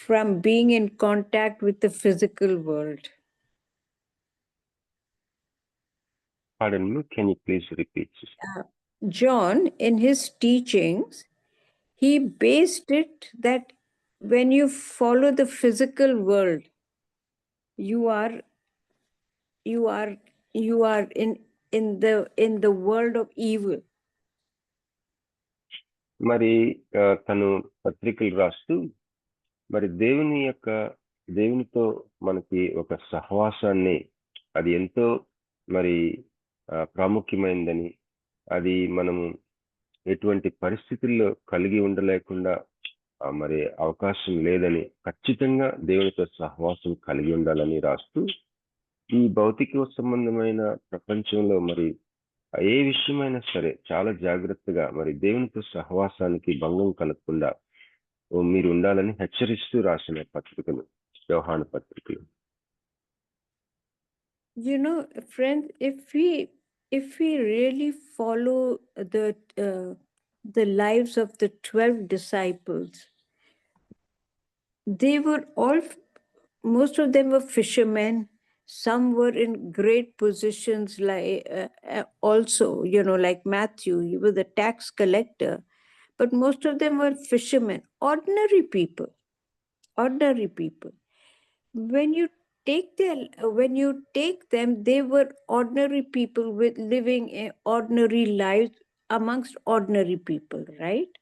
from being in contact with the physical world. Pardon me, can you please repeat, sister? John, in his teachings, he based it that when you follow the physical world, you are in the world of evil. మరి తను పత్రికలు రాస్తూ మరి దేవునితో మనకి ఒక సహవాసాన్ని, అది ఎంతో మరి ప్రాముఖ్యమైనదని, అది మనము ఎటువంటి పరిస్థితుల్లో కలిగి ఉండలేకుండా మరి అవకాశం లేదని, ఖచ్చితంగా దేవునితో సహవాసం కలిగి ఉండాలని రాస్తూ, ఈ భౌతిక సంబంధమైన ప్రపంచంలో మరి ఏ విషయమైనా సరే చాలా జాగ్రత్తగా మరి దేవునితో సహవాసానికి భంగం కలగకుండా మీరు ఉండాలని హెచ్చరిస్తూ రాసిన పత్రికలు యోహాను పత్రికలు. You know, friends, if we really follow the lives of the 12 disciples, they were all, most of them were fishermen. Some were in great positions, like also, you know, like Matthew, he was a tax collector, but most of them were fishermen, ordinary people. When you take them, they were ordinary people with living ordinary lives amongst ordinary people, right?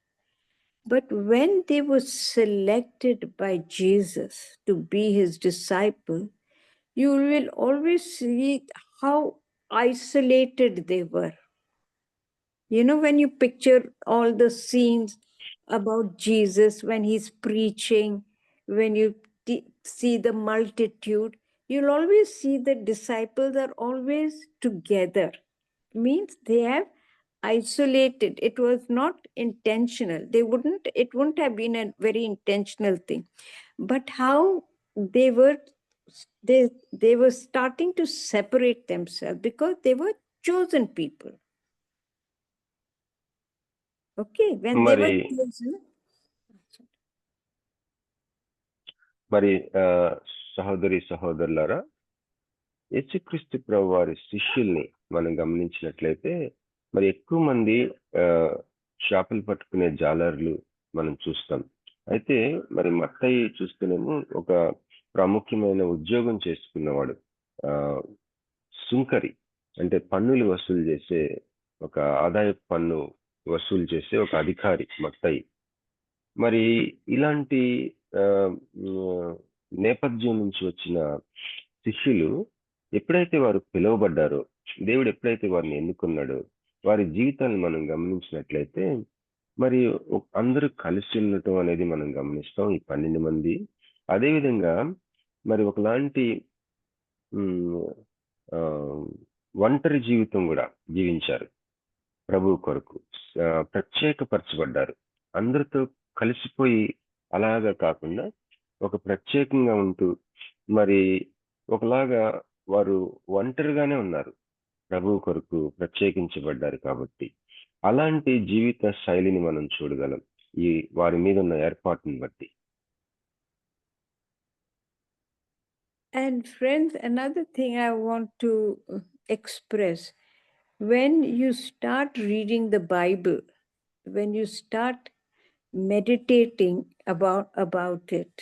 But when they were selected by Jesus to be his disciple, you will always see how isolated they were. You know, when you picture all the scenes about Jesus when he's preaching, when you see the multitude, you'll always see the disciples are always together. Means they have isolated. It was not intentional. It wouldn't have been a very intentional thing. But how they were starting to separate themselves because they were chosen people. Okay, when they were chosen. మరి సహోదరి సహోదరులారా, యేసుక్రీస్తు ప్రభు వారి శిష్యుల్ని మనం గమనించినట్లయితే మరి ఎక్కువ మంది చేపలు పట్టుకునే జాలర్లు మనం చూస్తాం. అయితే మరి మత్తయి చూస్తేనేమో ఒక ప్రాముఖ్యమైన ఉద్యోగం చేసుకున్నవాడు, సుంకరి అంటే పన్నులు వసూలు చేసే, ఒక ఆదాయ పన్ను వసూలు చేసే ఒక అధికారి మత్తయి. మరి ఇలాంటి నేపథ్యం నుంచి వచ్చిన శిష్యులు ఎప్పుడైతే వారు పిలువబడ్డారో, దేవుడు ఎప్పుడైతే వారిని ఎన్నుకున్నాడో, వారి జీవితాన్ని మనం గమనించినట్లయితే మరి అందరూ కలిసి ఉండటం అనేది మనం గమనిస్తాం, ఈ 12 మంది. అదేవిధంగా మరి ఒకలాంటి ఒంటరి జీవితం కూడా జీవించారు. ప్రభు కొరకు ప్రత్యేకపరచబడ్డారు. అందరితో కలిసిపోయి అలాగా కాకుండా ఒక ప్రత్యేకంగా ఉంటూ మరి ఒకలాగా వారు ఒంటరిగానే ఉన్నారు, ప్రభు కొరకు ప్రత్యేకించబడ్డారు. కాబట్టి అలాంటి జీవిత శైలిని మనం చూడగలం ఈ వారి మీద ఉన్న ఏర్పాటుని బట్టి. And friends, another thing I want to express, when you start reading the Bible, when you start meditating about it,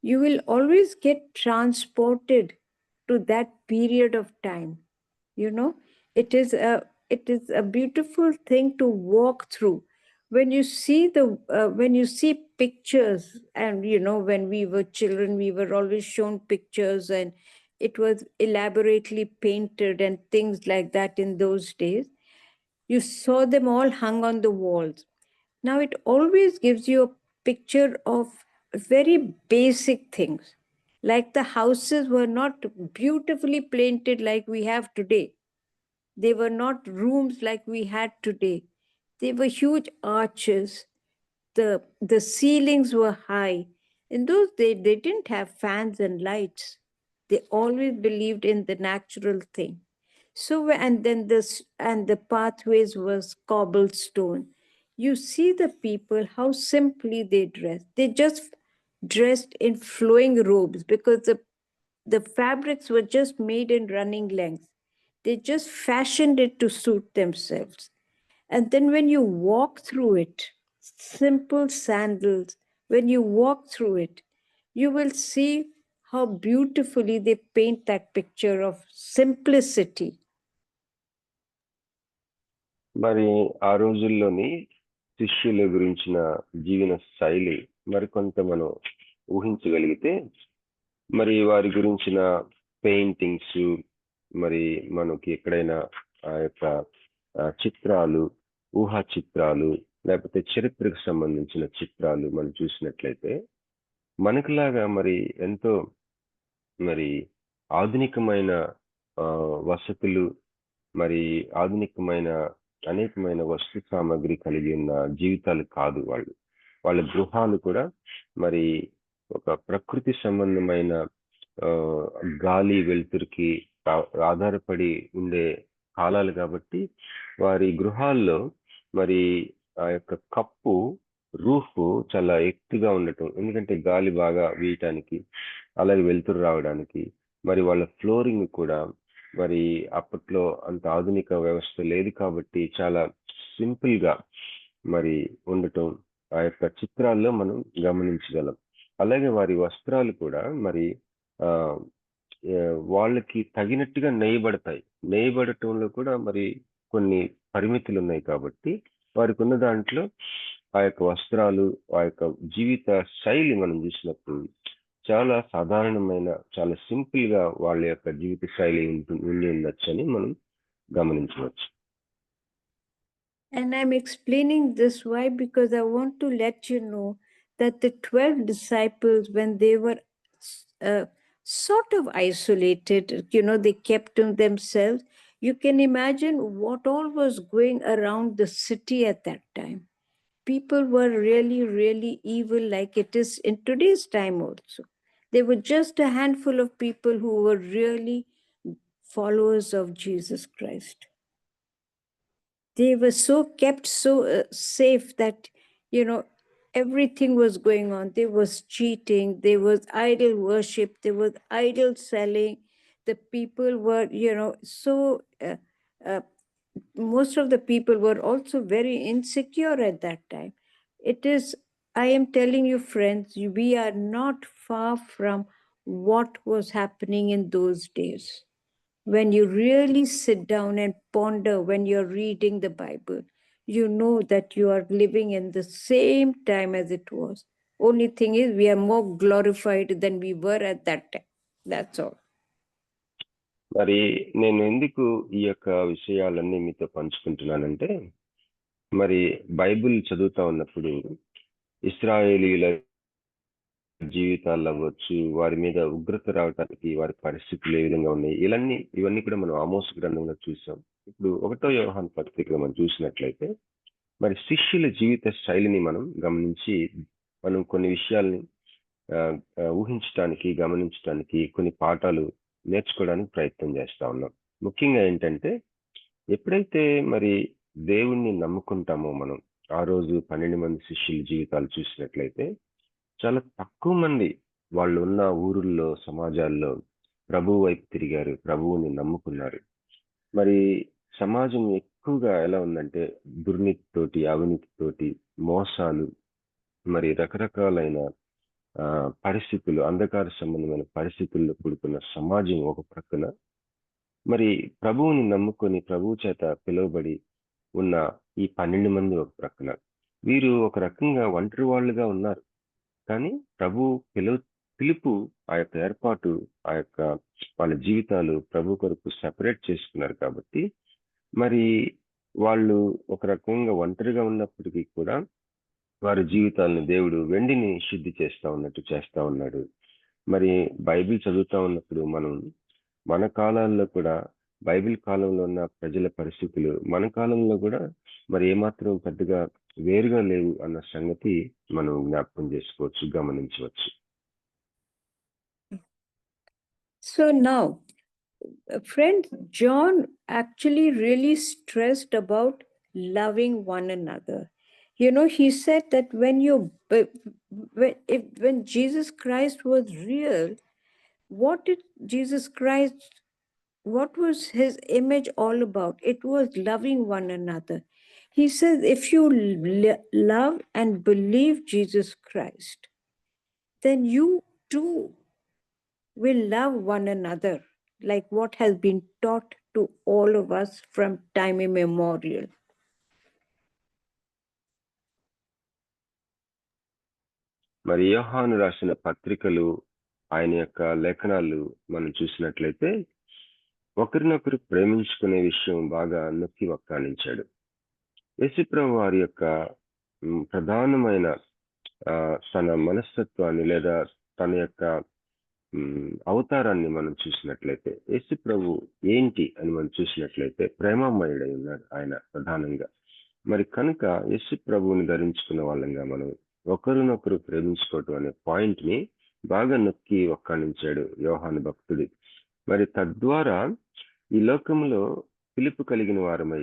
you will always get transported to that period of time. You know, it is a beautiful thing to walk through. When you see pictures, and you know, when we were children, we were always shown pictures, and it was elaborately painted and things like that. In those days, you saw them all hung on the walls. Now it always gives you a picture of very basic things, like the houses were not beautifully painted like we have today. They were not rooms like we had today. They were huge arches. The ceilings were high. In those days, they didn't have fans and lights. They always believed in the natural thing. So, and then the pathways was cobblestone. You see the people, how simply they dress. They just dressed in flowing robes because the fabrics were just made in running lengths. They just fashioned it to suit themselves. And then when you walk through it, simple sandals, when you walk through it, you will see how beautifully they paint that picture of simplicity. మరి ఆ రోజుల్లోని శిష్యుల గురించిన జీవన శైలి మరికొంత మనం ఊహించగలిగితే, మరి వారి గురించిన పెయింటింగ్స్, మరి మనకి ఎక్కడైనా ఆ యొక్క చిత్రాలు, ఊహా చిత్రాలు, లేకపోతే చరిత్రకు సంబంధించిన చిత్రాలు మనం చూసినట్లయితే మనకులాగా మరి ఎంతో మరి ఆధునికమైన వసతులు, మరి ఆధునికమైన అనేకమైన వస్తు సామాగ్రి కలిగి ఉన్న జీవితాలు కాదు వాళ్ళ గృహాలు కూడా మరి ఒక ప్రకృతి సంబంధమైన గాలి వెలుతురికి ఆధారపడి ఉండే కాలాలు కాబట్టి వారి గృహాల్లో మరి ఆ యొక్క కప్పు రూఫ్ చాలా ఎత్తుగా ఉండటం, ఎందుకంటే గాలి బాగా వీయటానికి, అలాగే వెలుతురు రావడానికి. మరి వాళ్ళ ఫ్లోరింగ్ కూడా మరి అప్పట్లో అంత ఆధునిక వ్యవస్థ లేదు కాబట్టి చాలా సింపుల్ గా మరి ఉండటం ఆ యొక్క చిత్రాల్లో మనం గమనించగలం. అలాగే వారి వస్త్రాలు కూడా మరి వాళ్ళకి తగినట్టుగా నేయబడటంలో కూడా మరి కొన్ని పరిమితులు ఉన్నాయి కాబట్టి వారికి ఉన్న దాంట్లో ఆ యొక్క వస్త్రాలు, ఆ యొక్క జీవిత శైలి మనం చూసినప్పుడు చాలా సాధారణమైన, చాలా సింపుల్ గా వాళ్ళ యొక్క జీవిత శైలి ఉండి ఉండొచ్చు అని మనం గమనించవచ్చు. And I'm explaining this why, because I want to let you know that the 12 disciples, when they were sort of isolated, they kept to themselves. You can imagine what all was going around the city at that time. People were really, really evil, like it is in today's time also. They were just a handful of people who were really followers of Jesus Christ. They were kept so safe that, everything was going on. There was cheating, there was idol worship, there was idol selling. The people were, so most of the people were also very insecure at that time. I am telling you, friends, we are not far from what was happening in those days. When you really sit down and ponder when you're reading the Bible, you know that you are living in the same time as it was. Only thing is, we are more glorified than we were at that time. That's all. మరి నేను ఎందుకు ఈ యొక్క విషయాలన్నీ మీతో పంచుకుంటున్నానంటే, మరి Bible చదువుతా ఉన్నప్పుడు ఇశ్రాయేలీల జీవితాలు అవ్వచ్చు, వారి మీద ఉగ్రత రావడానికి వారి పరిస్థితులు ఏ విధంగా ఉన్నాయి, ఇవన్నీ కూడా మనం ఆమోస్ గ్రంథంలో చూసాం. ఇప్పుడు 1వ యోహాను పత్రికలో మనం చూసినట్లయితే మరి శిష్యుల జీవిత శైలిని మనం గమనించి మనం కొన్ని విషయాల్ని ఊహించడానికి, గమనించడానికి, కొన్ని పాఠాలు నేర్చుకోవడానికి ప్రయత్నం చేస్తా ఉన్నాం. ముఖ్యంగా ఏంటంటే, ఎప్పుడైతే మరి దేవుణ్ణి నమ్ముకుంటామో మనం, ఆ రోజు 12 మంది శిష్యుల జీవితాలు చూసినట్లయితే చాలా తక్కువ మంది వాళ్ళు ఉన్న ఊరుల్లో, సమాజాల్లో ప్రభువు వైపు తిరిగారు, ప్రభువుని నమ్ముకున్నారు. మరి సమాజం ఎక్కువగా ఎలా ఉందంటే దుర్నీతితోటి, అవినీతితోటి, మోసాలు, మరి రకరకాలైన పరిస్థితులు, అంధకార సంబంధమైన పరిస్థితుల్లో కూడుకున్న సమాజం ఒక ప్రక్కన, మరి ప్రభువుని నమ్ముకొని ప్రభువు చేత పిలువబడి ఉన్న ఈ 12 మంది ఒక ప్రక్కన. వీరు ఒక రకంగా ఒంటరి వాళ్ళుగా ఉన్నారు, కానీ ప్రభు పిలుపు, ఆ యొక్క ఏర్పాటు, ఆ యొక్క వాళ్ళ జీవితాలు ప్రభు కొరకు సెపరేట్ చేసుకున్నారు కాబట్టి మరి వాళ్ళు ఒక రకంగా ఒంటరిగా ఉన్నప్పటికీ కూడా వారి జీవితాలను దేవుడు వెండిని శుద్ధి చేస్తా ఉన్నాడు. మరి బైబిల్ చదువుతా ఉన్నప్పుడు మనం మన కాలాల్లో కూడా, బైబిల్ కాలంలో ఉన్న ప్రజల పరిస్థితులు మన కాలంలో కూడా మరి ఏమాత్రం పెద్దగా వేరుగా లేవు అన్న సంగతి మనం జ్ఞాపకం చేసుకోవచ్చు, గమనించవచ్చు. So now, friends, John actually really stressed about loving one another. You know, he said that when when Jesus Christ was real, what did Jesus Christ, what was his image all about? It was loving one another. He says, if you love and believe Jesus Christ, then you too will love one another, like what has been taught to all of us from time immemorial. మరి యోహాను రాసిన పత్రికలు, ఆయన యొక్క లేఖనాలు మనం చూసినట్లయితే ఒకరినొకరు ప్రేమించుకునే విషయం బాగా నొక్కి వక్కాణించాడు. యేసుప్రభు వారి యొక్క ప్రధానమైన తన మనస్తత్వాన్ని లేదా తన యొక్క అవతారాన్ని మనం చూసినట్లయితే, యేసుప్రభు ఏంటి అని మనం చూసినట్లయితే ప్రేమమయుడై ఉన్నాడు ఆయన ప్రధానంగా. మరి కనుక యేసుప్రభువుని ధరించుకున్న వాళ్ళంగా మనం ఒకరినొకరు ప్రేమించుకోవటం అనే పాయింట్ ని బాగా నొక్కి వక్కాణించాడు యోహాను భక్తుడు. మరి తద్వారా ఈ లోకంలో పిలుపు కలిగిన వారమై,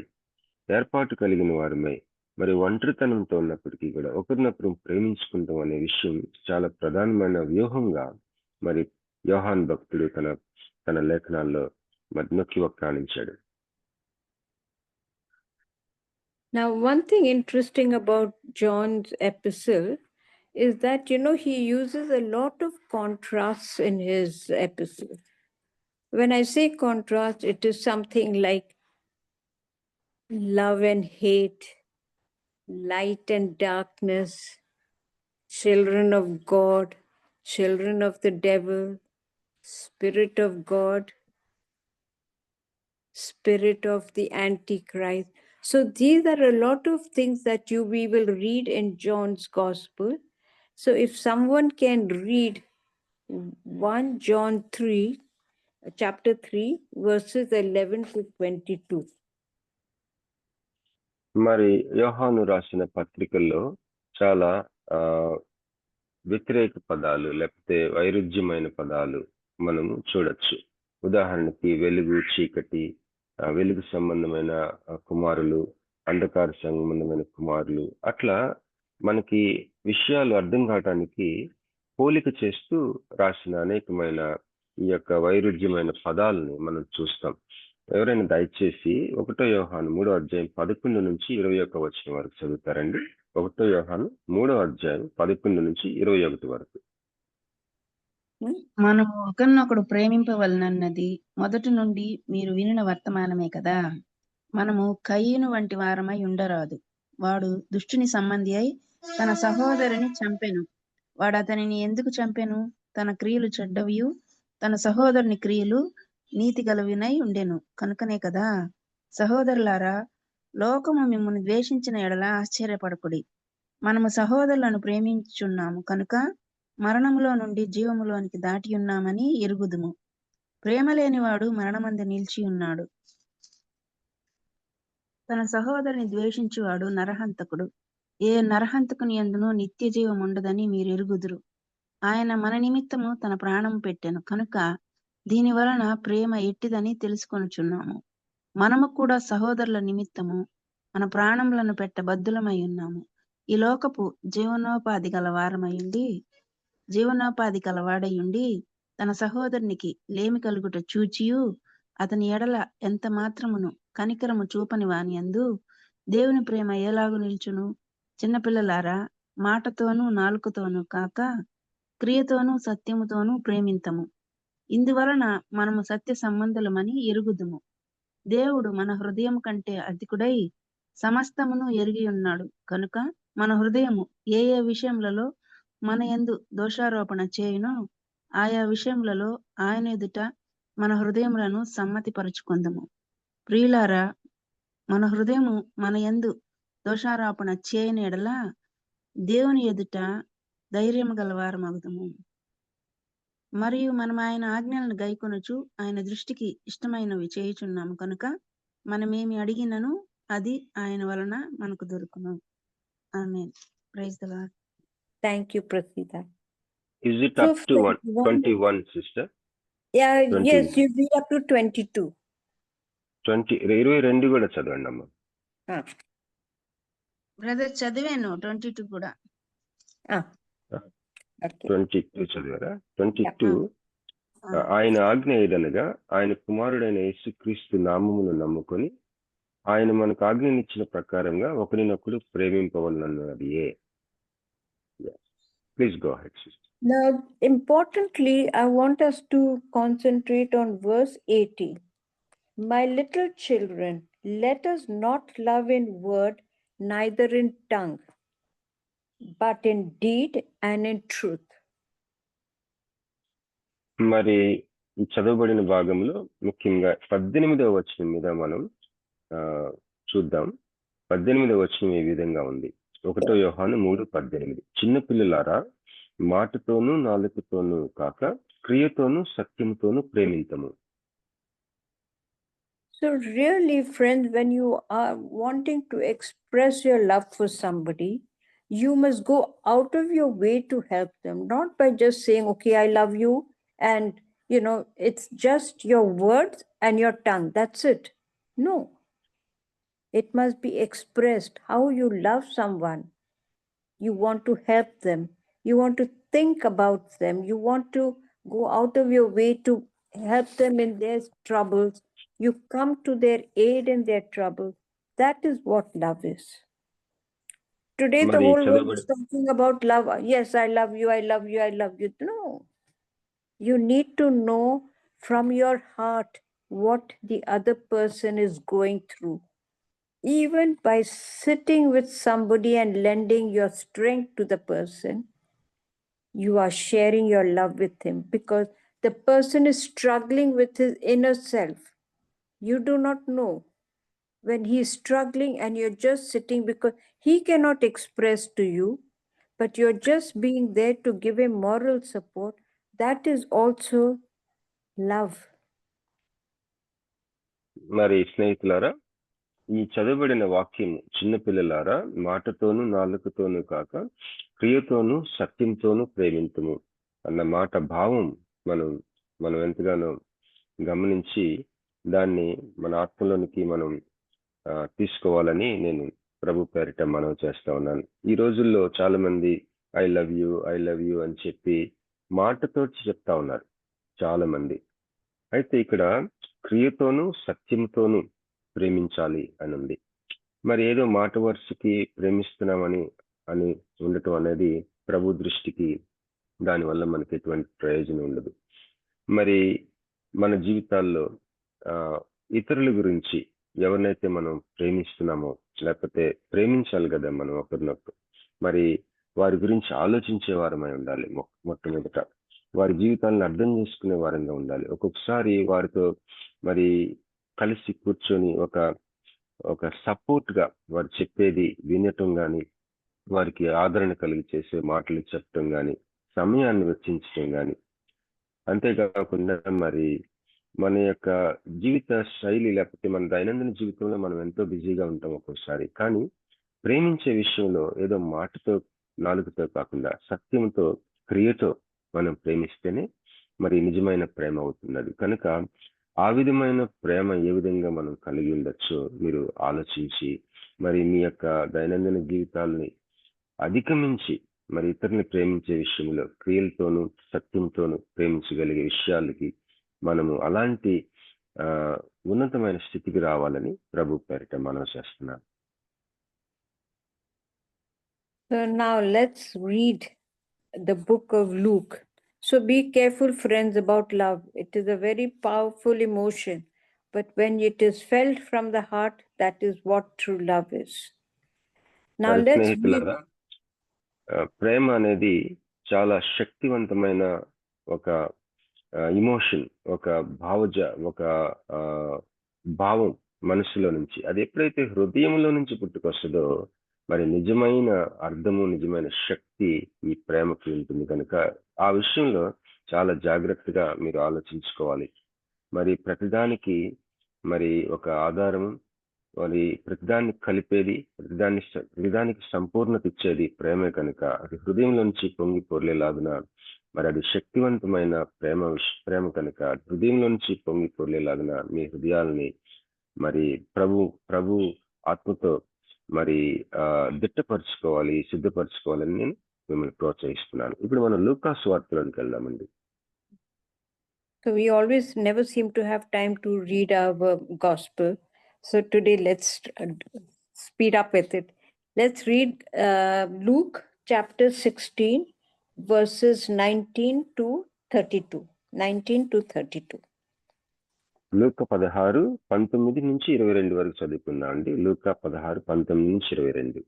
ఏర్పాటు కలిగిన వారమై, మరి ఒంటరితనంతో ఉన్నప్పటికీ కూడా ఒకరినొకరు ప్రేమించుకుంటాం అనే విషయం చాలా ప్రధానమైన వ్యూహంగా మరి యోహాను భక్తుడు తన లేఖనాల్లో మరి నొక్కి వక్కాణించాడు. Now, one thing interesting about John's epistle is that, you know, he uses a lot of contrasts in his epistle. When I say contrast, it is something like love and hate, light and darkness, children of God, children of the devil, spirit of God, spirit of the Antichrist. So these are a lot of things that we will read in John's Gospel. So if someone can read 1 John 3, chapter 3, verses 11 to 22. మరి యోహాను రాసిన పత్రికల్లో చాలా వ్యతిరేక పదాలు లేకపోతే వైరుధ్యమైన పదాలు మనము చూడొచ్చు. ఉదాహరణకి వెలుగు, చీకటి, వెలుగు సంబంధమైన కుమారులు, అంధకార సంబంధమైన కుమారులు, అట్లా మనకి విషయాలు అర్థం కావటానికి పోలిక చేస్తూ రాసిన అనేకమైన ఈ యొక్క వైరుధ్యమైన పదాలని మనం చూస్తాం. ఎవరైనా దయచేసి 1 యోహాను 3వ అధ్యాయం 11 నుంచి 21 వచనం వరకు చదువుతారండి. 1 యోహాను 3వ అధ్యాయం 11 నుంచి 21 వరకు. మనము ఒకరినొకడు ప్రేమింపవలనన్నది మొదటి నుండి మీరు వినిన వర్తమానమే కదా. మనము కయీను వంటి వారమై ఉండరాదు. వాడు దుష్టుని సంబంధి అయి తన సహోదరుని చంపెను. వాడు అతనిని ఎందుకు చంపెను? తన క్రియలు చెడ్డవియు, తన సహోదరుని క్రియలు నీతి గలవినై ఉండెను కనుకనే కదా. సహోదరులారా, లోకము మిమ్మల్ని ద్వేషించిన ఎడల ఆశ్చర్యపడకుడి. మనము సహోదరులను ప్రేమించుచున్నాము కనుక మరణములో నుండి జీవములోనికి దాటి ఉన్నామని ఎరుగుదుము. ప్రేమ లేనివాడు మరణమందు నిలిచి ఉన్నాడు. తన సహోదరుని ద్వేషించువాడు నరహంతకుడు. ఏ నరహంతకుని యందును నిత్య జీవం ఉండదని మీరు ఎరుగుదురు. ఆయన మన నిమిత్తము తన ప్రాణం పెట్టెను కనుక దీని వలన ప్రేమ ఎట్టిదని తెలుసుకొనుచున్నాము. మనము కూడా సహోదరుల నిమిత్తము మన ప్రాణములను పెట్ట బద్దులమై ఉన్నాము. ఈ లోకపు జీవనోపాధి కలవాడయుండి తన సహోదరునికి లేమి కలుగుట చూచియు అతని ఎడల ఎంత మాత్రమును కనికరము చూపని వాని యందు దేవుని ప్రేమ ఎలాగు నిల్చును? చిన్నపిల్లలారా, మాటతోనూ నాలుకతోనూ కాక క్రియతోనూ సత్యముతోనూ ప్రేమింతము. ఇందువలన మనము సత్య సంబంధులమని ఎరుగుదుము. దేవుడు మన హృదయం కంటే అధికుడై సమస్తమును ఎరిగి ఉన్నాడు కనుక మన హృదయము ఏ ఏ విషయములలో మన యందు దోషారోపణ చేయునో ఆయా విషయములలో ఆయన ఎదుట మన హృదయములను సమ్మతిపరుచుకుందము. ప్రియులారా, మన హృదయము మన యందు దోషారోపణ చేయని ఎడల దేవుని ఎదుట ధైర్యము గలవారమగుదుము. మరియు మనం ఆయన ఆజ్ఞలను గైకొనుచు ఆయన దృష్టికి ఇష్టమైనవి చేయుచున్నాము కనుక మనమేమి అడిగినను అది ఆయన వలన మనకు దొరుకును. Amen. Praise the Lord. Thank you, Prasida. Is it up to 21, sister? Yeah, 20. yes, you read up to 22. 22 కూడా చదవండి అమ్మా. బ్రదర్ చదివాను 22 కూడా. Ah, okay. 22 చదివారా? 22 ఆ, ఆయన ఆజ్ఞ ఏదనగా ఆయన కుమారుడైన యేసుక్రీస్తు నామమును నమ్ముకొని ఆయన మనకు ఆజ్ఞనిచ్చిన ప్రకారంగా ఒకరినొకడు ప్రేమింపవలనన్నది. Please go ahead. Now, importantly, I want us to concentrate on verse 80. My little children, let us not love in word, neither in tongue, but in deed and in truth. మరి ఈ చదవబడిన భాగంలో ముఖ్యంగా 18వ వచనం మీద మనం చూద్దాం. 18వ వచనం ఈ విధంగా ఉంది. 1 యోహాను 3:18. చిన్నపిల్లలారా, మాటతోనూ నాలుకతోనూ కాక క్రియతోనూ సత్యముతోనూ ప్రేమింతము. So really, friends, when you are wanting to express your love for somebody, you must go out of your way to help them, not by just saying, okay, I love you, and it's just your words and your tongue, that's it. No, it must be expressed how you love someone. You want to help them, you want to think about them, you want to go out of your way to help them in their troubles. You come to their aid in their troubles. That is what love is. Today, the మరి whole world is talking about love. Yes, I love you, I love you, I love you. No. You need to know from your heart what the other person is going through. Even by sitting with somebody and lending your strength to the person, you are sharing your love with him, because the person is struggling with his inner self. You do not know when he is struggling and you're just sitting, because he cannot express to you, but you're just being there to give him moral support. That is also love. మరి స్నేహితులారా, ఈ చదవబడిన వాక్యం చిన్నపిల్లలారా, మాటతోనూ నాలుకతోనూ కాక క్రియతోనూ సత్యంతోనూ ప్రేమింతుము అన్న మాట భావం మనం ఎంతగానో గమనించి దాన్ని మన ఆత్మలోనికి మనం తీసుకోవాలని నేను ప్రభు పేరిట మనవి చేస్తా ఉన్నాను. ఈ రోజుల్లో చాలా మంది ఐ లవ్ యూ అని చెప్పి మాటతో చెప్తా ఉన్నారు చాలా మంది. అయితే ఇక్కడ క్రియతోనూ సత్యంతోనూ ప్రేమించాలి అని ఉంది. మరి ఏదో మాట వరుసకి ప్రేమిస్తున్నామని ఉండటం అనేది ప్రభు దృష్టికి దానివల్ల మనకి ఎటువంటి ప్రయోజనం ఉండదు. మరి మన జీవితాల్లో ఇతరుల గురించి ఎవరినైతే మనం ప్రేమిస్తున్నామో, లేకపోతే ప్రేమించాలి కదా మనం ఒకరినొకరు, మరి వారి గురించి ఆలోచించే వారమై ఉండాలి. మొట్టమొదట వారి జీవితాలను అర్థం చేసుకునే వారంగా ఉండాలి. ఒక్కొక్కసారి వారితో మరి కలిసి కూర్చొని ఒక సపోర్ట్ గా వారు చెప్పేది వినటం కానీ, వారికి ఆదరణ కలిగి చేసే మాటలు చెప్పటం కానీ, సమయాన్ని వెచ్చించడం కానీ, అంతేకాకుండా మరి మన యొక్క జీవిత శైలి లేకపోతే మన దైనందిన జీవితంలో మనం ఎంతో బిజీగా ఉంటాం ఒక్కోసారి. కానీ ప్రేమించే విషయంలో ఏదో మాటతో నాలుగుతో కాకుండా సత్యంతో క్రియతో మనం ప్రేమిస్తేనే మరి నిజమైన ప్రేమ అవుతున్నది. కనుక ఆ విధమైన ప్రేమ ఏ విధంగా మనం కలిగి ఉండొచ్చో మీరు ఆలోచించి మరి మీ యొక్క దైనందిన జీవితాలని అధిగమించి మరి ఇతరుని ప్రేమించే విషయంలో క్రియలతోనూ సత్యంతోనూ ప్రేమించగలిగే విషయాలకి మనము అలాంటి ఉన్నతమైన స్థితికి రావాలని ప్రభు పేరిట మనం చేస్తున్నాం. So now let's read the book of Luke. So be careful, friends, about love. It is a very powerful emotion, but when it is felt from the heart, that is what true love is. Now let's read. ప్రేమ అనేది చాలా శక్తివంతమైన ఒక emotion, ఒక భావం మనసులో నుంచి. అది ఎప్పుడైతే హృదయంలో నుంచి పుట్టుకొస్తుందో మరి నిజమైన అర్థము, నిజమైన శక్తి ఈ ప్రేమకి ఉంటుంది. కనుక ఆ విషయంలో చాలా జాగ్రత్తగా మీరు ఆలోచించుకోవాలి. మరి ప్రతిదానికి ఒక ఆధారము, మరి ప్రతిదాన్ని కలిపేది, ప్రతిదానికి సంపూర్ణత ఇచ్చేది ప్రేమే. కనుక అది హృదయంలో నుంచి పొంగి పొర్లేలాగున మరి అది శక్తివంతమైన ప్రేమ కనుక హృదయంలో నుంచి పొంగి పొర్లేలాగున మీ హృదయాలని మరి ప్రభు ఆత్మతో మరి దిట్టపరచుకోవాలి, సిద్ధపరచుకోవాలని నేను మిమ్మల్ని ప్రోత్సహిస్తున్నాను. ఇప్పుడు మనం లూకా సువార్తలోకి వెళ్దామండి. So we always never seem to have time to read our gospel. So today let's speed up with it. Let's read Luke chapter 16, verses 19 to 32. 19 to 32. లూకా 16, 19 నుంచి 22 వరకు చదువుకుందాం అండి. లూకా 16, 19 నుంచి 22.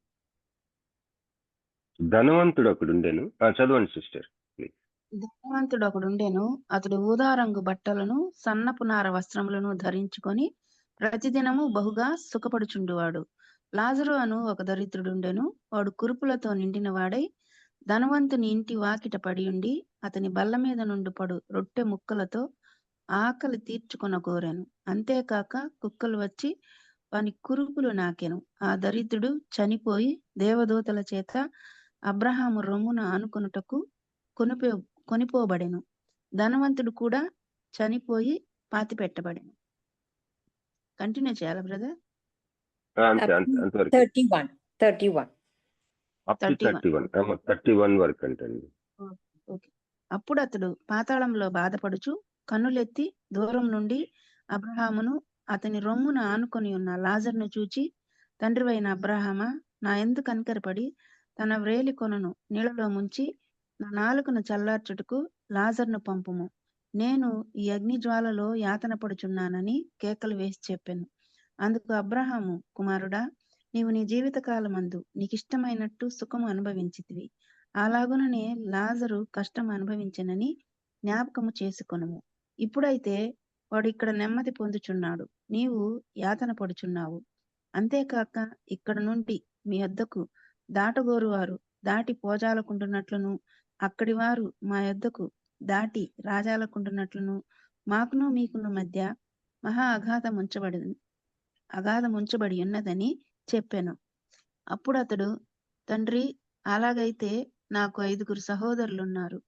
ధనవంతుడు ఒకడుండెను. చదవండి సిస్టర్. ధనవంతుడు ఒకడుండెను. అతడు ఊదా రంగు బట్టలను సన్నపు నార వస్త్రములను ధరించుకొని ప్రతిదినము బహుగా సుఖపడుచుండువాడు. లాజరు అను ఒక దరిద్రుడుండెను. వాడు కురుపులతో నిండిన వాడై ధనవంతుని ఇంటి వాకిట పడియుండి అతని బల్ల మీద నుండి పడు రొట్టె ముక్కలతో ఆకలి తీర్చుకొనగోరెను. అంతేకాక కుక్కలు వచ్చి వాని కురుపులు నాకెను. ఆ దరిద్రుడు చనిపోయి దేవదూతల చేత అబ్రహాము రొమ్మున ఆనుకొనుటకు కొనిపోబడెను. ధనవంతుడు కూడా చనిపోయి పాతి పెట్టబడెను. కంటిన్యూ చేయాలా బ్రదర్? అంతవరకు 31. అప్ టు 31 వరకు అంటండి. ఓకే. అప్పుడు అతడు పాతాళంలో బాధపడుచు కన్నులెత్తి దూరం నుండి అబ్రహామును అతని రొమ్మున ఆనుకొని ఉన్న లాజర్ను చూచి, తండ్రివైన అబ్రహామా, నా యందు కనికరపడి తన వ్రేలి కొనను నీళ్ళలో ముంచి నా నాలుకను చల్లార్చుటకు లాజర్ను పంపుము. నేను ఈ అగ్ని జ్వాలలో యాతన పడుచున్నానని కేకలు వేసి చెప్పాను. అందుకు అబ్రహాము, కుమారుడా, నీవు నీ జీవితకాలమందు నీకిష్టమైనట్టు సుఖము అనుభవించితివి. అలాగుననే లాజరు కష్టం అనుభవించనని జ్ఞాపకము చేసుకొనుము. ఇప్పుడైతే వాడు ఇక్కడ నెమ్మది పొందుచున్నాడు, నీవు యాతన పడుచున్నావు. అంతేకాక ఇక్కడ నుండి మీ యొద్దకు దాటగోరు వారు దాటి పోజాలకుంటున్నట్లును అక్కడి వారు మా యొద్దకు దాటి రాజాలకుంటున్నట్లును మాకును మీకును మధ్య మహా అగాధముంచబడి ఉన్నదని చెప్పాను. అప్పుడు అతడు, తండ్రి, అలాగైతే నాకు 5 సహోదరులున్నారు.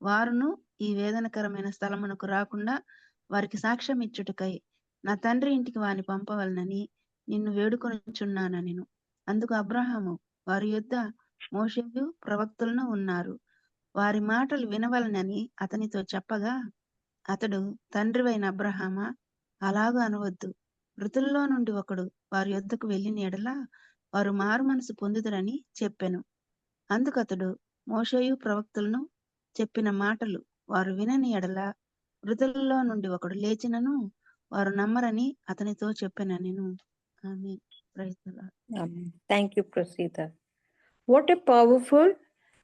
వారును ఈ వేదనకరమైన స్థలమునకు రాకుండా వారికి సాక్ష్యం ఇచ్చుటకై నా తండ్రి ఇంటికి వారిని పంపవలనని నిన్ను వేడుకొనుచున్నానెను. అందుకు అబ్రహాము, వారి యొద్ద మోషేయు ప్రవక్తలను ఉన్నారు, వారి మాటలు వినవలనని అతనితో చెప్పగా, అతడు, తండ్రివైన అబ్రహామా, అలాగూ అనవద్దు. మృతుల్లో నుండి ఒకడు వారి యొద్దకు వెళ్ళిన ఎడల వారు మారు మనసు పొందుదరని చెప్పెను. అందుకతడు, మోషేయు ప్రవక్తలను చెప్పిన మాటలు వారు వినని ఎడల మృతుల్లో నుండి ఒకడు లేచినను వారు నమ్మరని అతనితో చెప్పెననెను. Amen. Praise the Lord. Thank you, Prasida. What a powerful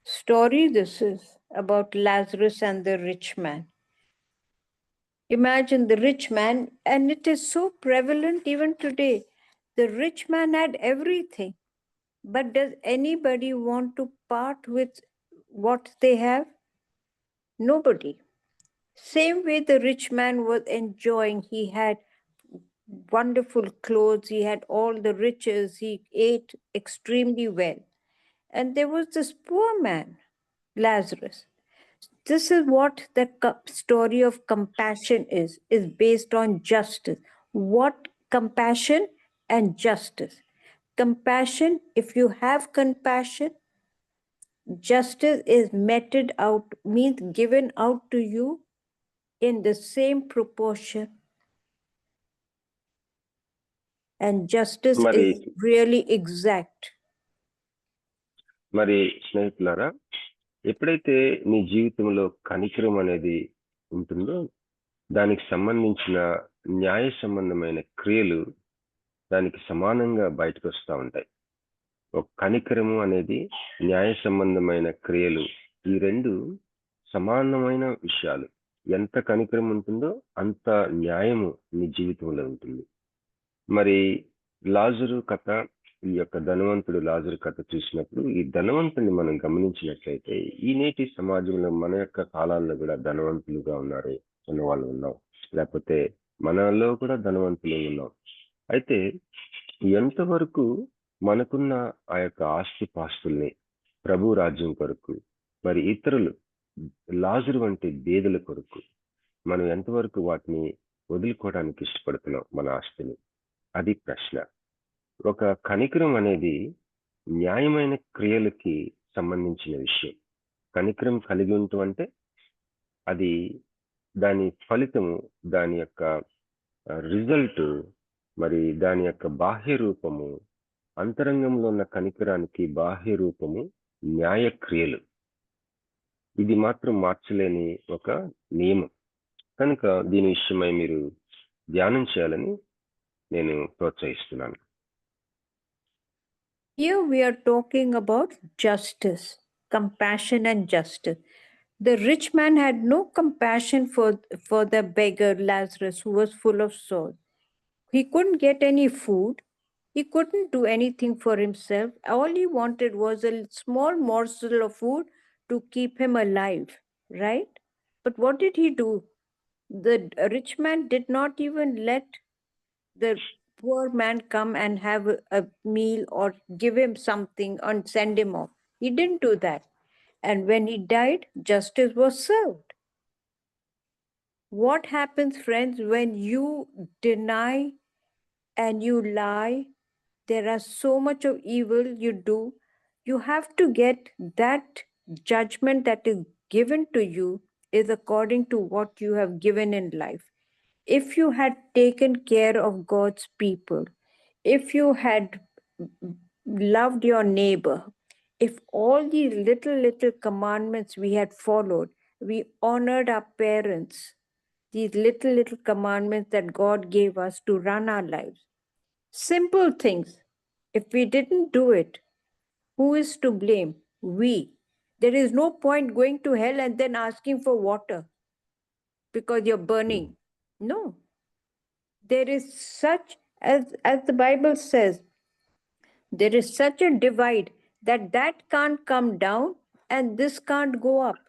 story this is about Lazarus and the rich man. Imagine the rich man, and it is so prevalent even today. The rich man had everything, but does anybody want to part with what they have? Nobody. Same way the rich man was enjoying, he had wonderful clothes, he had all the riches, he ate extremely well. And there was this poor man, Lazarus. This is what the story of compassion is based on justice. What compassion and justice? Compassion, if you have compassion, justice is meted out, means given out to you in the same proportion. And justice is really exact. మరి స్నేహితులారా, ఎప్పుడైతే నీ జీవితంలో కనికరం అనేది ఉంటుందో దానికి సంబంధించిన న్యాయ సంబంధమైన క్రియలు దానికి సమానంగా బయటకు వస్తూ ఉంటాయి. ఒక కనికరము అనేది న్యాయ సంబంధమైన క్రియలు, ఈ రెండు సమానమైన విషయాలు. ఎంత కనికరం ఉంటుందో అంత న్యాయము నీ జీవితంలో ఉంటుంది. మరి లాజరు కథ, ఈ యొక్క ధనవంతుడు లాజరు కథ చూసినప్పుడు ఈ ధనవంతుని మనం గమనించినట్లయితే ఈ నేటి సమాజంలో మన యొక్క కాలాల్లో కూడా ధనవంతులుగా ఉన్నారు, ఉన్నవాళ్ళు ఉన్నాం, లేకపోతే మనలో కూడా ధనవంతులు ఉన్నాం. అయితే ఎంతవరకు మనకున్న ఆ యొక్క ఆస్తిపాస్తుల్ని ప్రభు రాజ్యం కొరకు, మరి ఇతరులు లాజరు వంటి బేదల కొరకు మనం ఎంతవరకు వాటిని వదులుకోవడానికి ఇష్టపడుతున్నాం, మన ఆస్తిని? అది ప్రశ్న. ఒక కనికరం అనేది న్యాయమైన క్రియలకి సంబంధించిన విషయం. కనికరం కలిగి ఉండటం అంటే అది దాని ఫలితము, దాని యొక్క రిజల్ట్, మరి దాని యొక్క బాహ్య రూపము, అంతరంగంలో ఉన్న కనికరానికి బాహ్య రూపము న్యాయ క్రియలు. ఇది మాత్రం మార్చలేని ఒక నియమం. కనుక దీని విషయమై మీరు ధ్యానం చేయాలని నేను ప్రోత్సహిస్తున్నాను. Here we are talking about justice, compassion and justice. The rich man had no compassion for the beggar Lazarus, who was full of sores. He couldn't get any food. He couldn't do anything for himself. All he wanted was a small morsel of food to keep him alive, right? But what did he do? The rich man did not even let the poor man come and have a meal or give him something and send him off. He didn't do that. And when he died, justice was served. What happens, friends, when you deny and you lie? There are so much of evil you do. You have to get that judgment that is given to you is according to what you have given in life. If you had taken care of God's people, if you had loved your neighbor, if all these little commandments we had followed, we honored our parents, these little commandments that God gave us to run our lives, simple things. If we didn't do it, who is to blame? We. There is no point going to hell and then asking for water because you're burning. No. There is such, as the Bible says, there is such a divide that can't come down and this can't go up.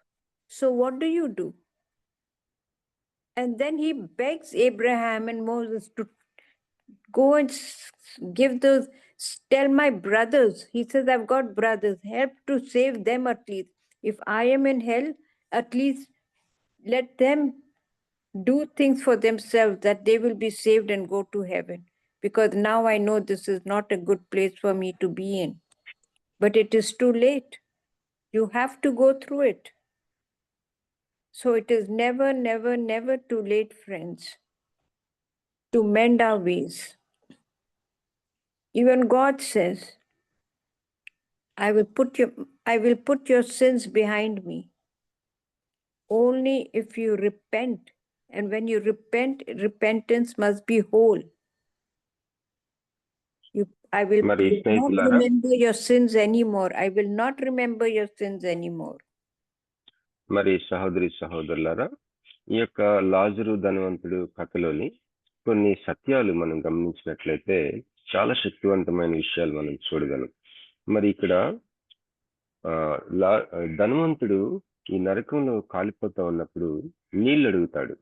So what do? And then he begs Abraham and Moses to go and give those, tell my brothers. He says, I've got brothers, help to save them at least. If I am in hell, at least let them do things for themselves that they will be saved and go to heaven. Because now I know this is not a good place for me to be in. But it is too late. You have to go through it. So it is never too late, friends, to mend our ways. Even God says, I will put your sins behind me. Only if you repent. And when you repent, repentance must be whole. I will మరి not స్నేహితులారా, remember your sins anymore. I will not remember your sins anymore. మరి సహోదరి సహోదరులారా, ఈ యొక్క లాజరు ధనవంతుడు కథలోని కొన్ని సత్యాలు మనం గమనించినట్లయితే చాలా శక్తివంతమైన విషయాలు మనం చూడగలం. మరి ఇక్కడ ధనవంతుడు ఈ నరకంలో కాలిపోతా ఉన్నప్పుడు నీళ్ళు అడుగుతాడు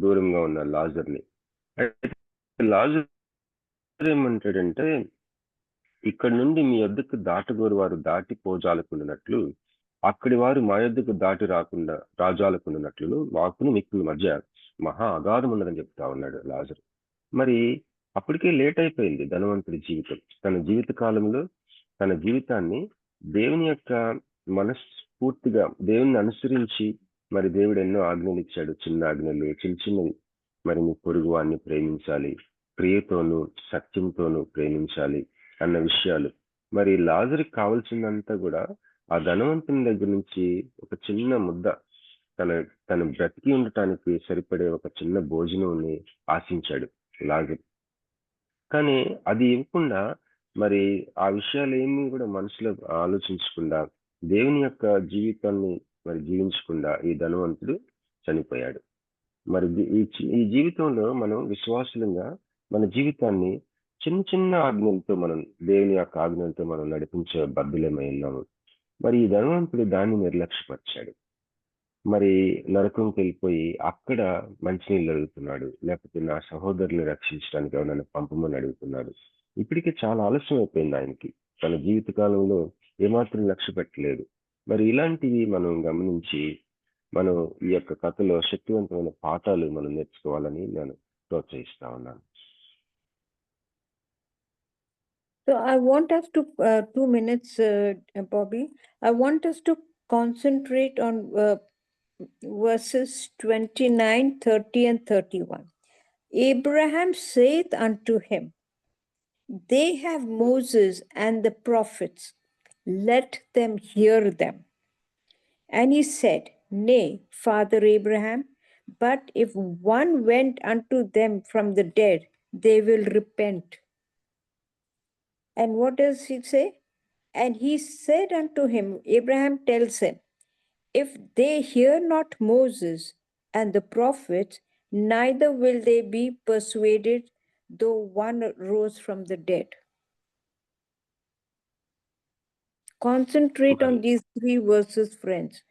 దూరంగా ఉన్న లాజర్ని. లాజర్ ఏమంటాడంటే, ఇక్కడ నుండి మీ యొద్దకు దాటగోరు వారు దాటి పోజాలకుండానట్లు, అక్కడి వారు మా యొద్దకు దాటి రాజాలకుండానట్లు మాకును మీకు మధ్య మహా అగాధం ఉన్నదని చెప్తా ఉన్నాడు లాజరు. మరి అప్పటికే లేట్ అయిపోయింది ధనవంతుడి జీవితం. తన జీవిత కాలంలో తన జీవితాన్ని దేవుని యొక్క మనస్ఫూర్తిగా దేవుని అనుసరించి, మరి దేవుడు ఎన్నో ఆజ్ఞలు ఇచ్చాడు, చిన్న ఆజ్ఞలు, చిన్నవి. మరి నీ పొరుగు వాడిని ప్రేమించాలి, ప్రియతోనూ సత్యంతోనూ ప్రేమించాలి అన్న విషయాలు. మరి లాజరుకి కావాల్సిందంతా కూడా ఆ ధనవంతుని దగ్గర నుంచి ఒక చిన్న ముద్ద, తను బ్రతికి ఉండటానికి సరిపడే ఒక చిన్న భోజనం ఆశించాడు లాజరు. కానీ అది ఇవ్వకుండా, మరి ఆ విషయాలు ఏమీ కూడా మనసులో ఆలోచించకుండా, దేవుని యొక్క జీవితాన్ని మరి జీవించకుండా ఈ ధనవంతుడు చనిపోయాడు. మరి ఈ జీవితంలో మనం విశ్వాసులంగా మన జీవితాన్ని చిన్న ఆజ్ఞలతో, మనం దేవుని యొక్క ఆజ్ఞలతో మనం నడిపించే బద్దులమై ఉన్నాము. మరి ఈ ధనవంతుడు దాన్ని నిర్లక్ష్యపరిచాడు. మరి నరకంకి వెళ్ళిపోయి అక్కడ మంచినీళ్ళు అడుగుతున్నాడు, లేకపోతే నా సహోదరుని రక్షించడానికి ఎవరైనా పంపమని అడుగుతున్నాడు. ఇప్పటికే చాలా ఆలస్యం అయిపోయింది ఆయనకి. తన జీవిత కాలంలో ఏమాత్రం లక్ష్య పెట్టలేదు. మరి ఇలాంటివి మనం గమనించి మనం ఈ యొక్క కథలో శక్తివంతమైన పాఠాలు మనం నేర్చుకోవాలని నేను ప్రోత్సహిస్తా ఉన్నాను. So I want us to 2 minutes, Bobby. I want us to concentrate on verses 29, 30, and 31. Abraham saith unto him, they have Moses and the prophets, let them hear them. And he said, nay, Father Abraham, but if one went unto them from the dead, they will repent. And what does he say? And he said unto him, Abraham tells him, if they hear not Moses and the prophets, neither will they be persuaded, though one rose from the dead. Concentrate on these 3 verses, friends.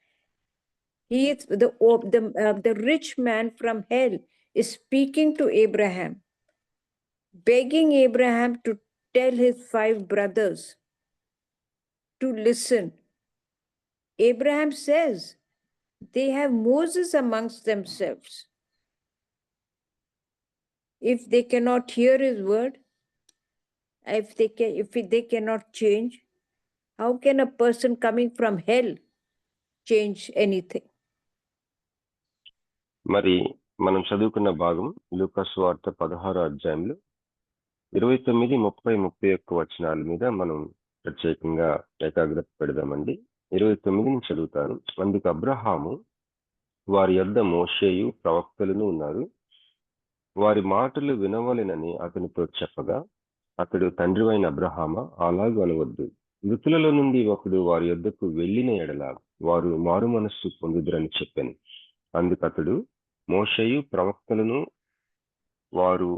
He is the rich man from hell is speaking to Abraham, begging Abraham to tell his 5 brothers to listen. Abraham says, they have Moses amongst themselves. If they cannot hear his word, if they cannot change, how can a person coming from hell change anything? మరి మనం చదువుకున్న భాగం లూకా సువార్త 16వ అధ్యాయంలో 29, 30, 31 వచనాల మీద మనం ప్రత్యేకంగా ఏకాగ్రత పెడదామండి. 29ని చదువుతాను. అందుకు అబ్రహాము, వారి యొద్ద మోషేయు ప్రవక్తలను ఉన్నారు, వారి మాటలు వినవలెనని అతనితో చెప్పగా, అతడు తండ్రివైన అబ్రహామా, అలాగూ అనవద్దు. మృతులలో నుండి ఒకడు వారి యొద్దకు వెళ్ళిన ఎడల వారు మారు మనస్సు పొందుదురని చెప్పాను. అందుకు అతడు, మోషేయు ప్రవక్తలను వారు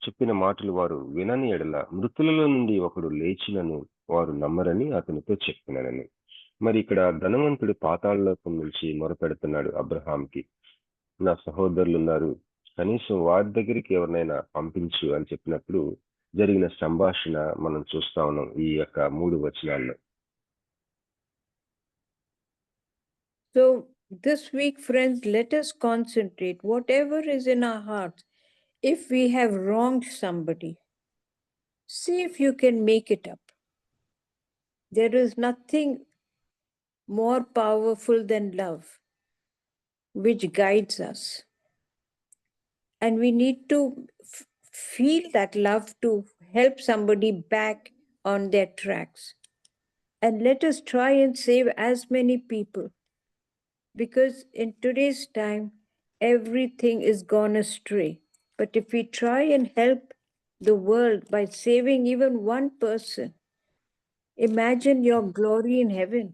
చెప్పిన మాటలు వారు వినని ఎడల మృతులలో నుండి ఒకడు లేచినను వారు నమ్మరని అతనితో చెప్పినానని. మరి ఇక్కడ ధనవంతుడు పాతాళలోకం నుంచి మొరపెడుతున్నాడు అబ్రహాంకి, నా సహోదరులు ఉన్నారు, కనీసం వారి దగ్గరికి ఎవరినైనా పంపించు అని చెప్పినప్పుడు జరిగిన సంభాషణ మనం చూస్తా ఉన్నాం ఈ యొక్క 3 వచనాల్లో. So this week, friends, let us concentrate whatever is in our hearts. If we have wronged somebody, see if you can make it up. There is nothing more powerful than love, which guides us. And we need to feel that love to help somebody back on their tracks. And let us try and save as many people. Because in today's time, everything is gone astray. But if we try and help the world by saving even one person, imagine your glory in heaven.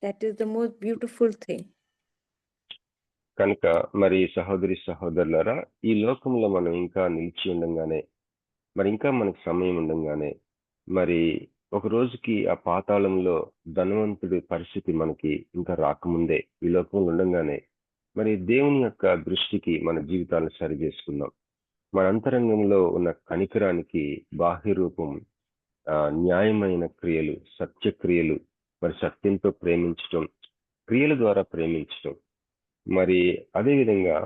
That is the most beautiful thing. కనుక మరి సహోదరి సహోదరులారా, ఈ లోకంలో మనం ఇంకా నిలిచి ఉండంగానే, మరి ఇంకా మనకు సమయం ఉండంగానే, మరి ఒక రోజుకి ఆ పాతాళంలో ధనవంతుడి పరిస్థితి మనకి ఇంకా రాకముందే ఈ లోకంలో ఉండంగానే మరి దేవుని యొక్క దృష్టికి మన జీవితాలను సరి చేసుకుందాం. మన అంతరంగంలో ఉన్న కనికరానికి బాహ్య రూపం న్యాయమైన క్రియలు, సత్యక్రియలు, మరి సత్యంతో ప్రేమించటం, క్రియల ద్వారా ప్రేమించటం. మరి అదేవిధంగా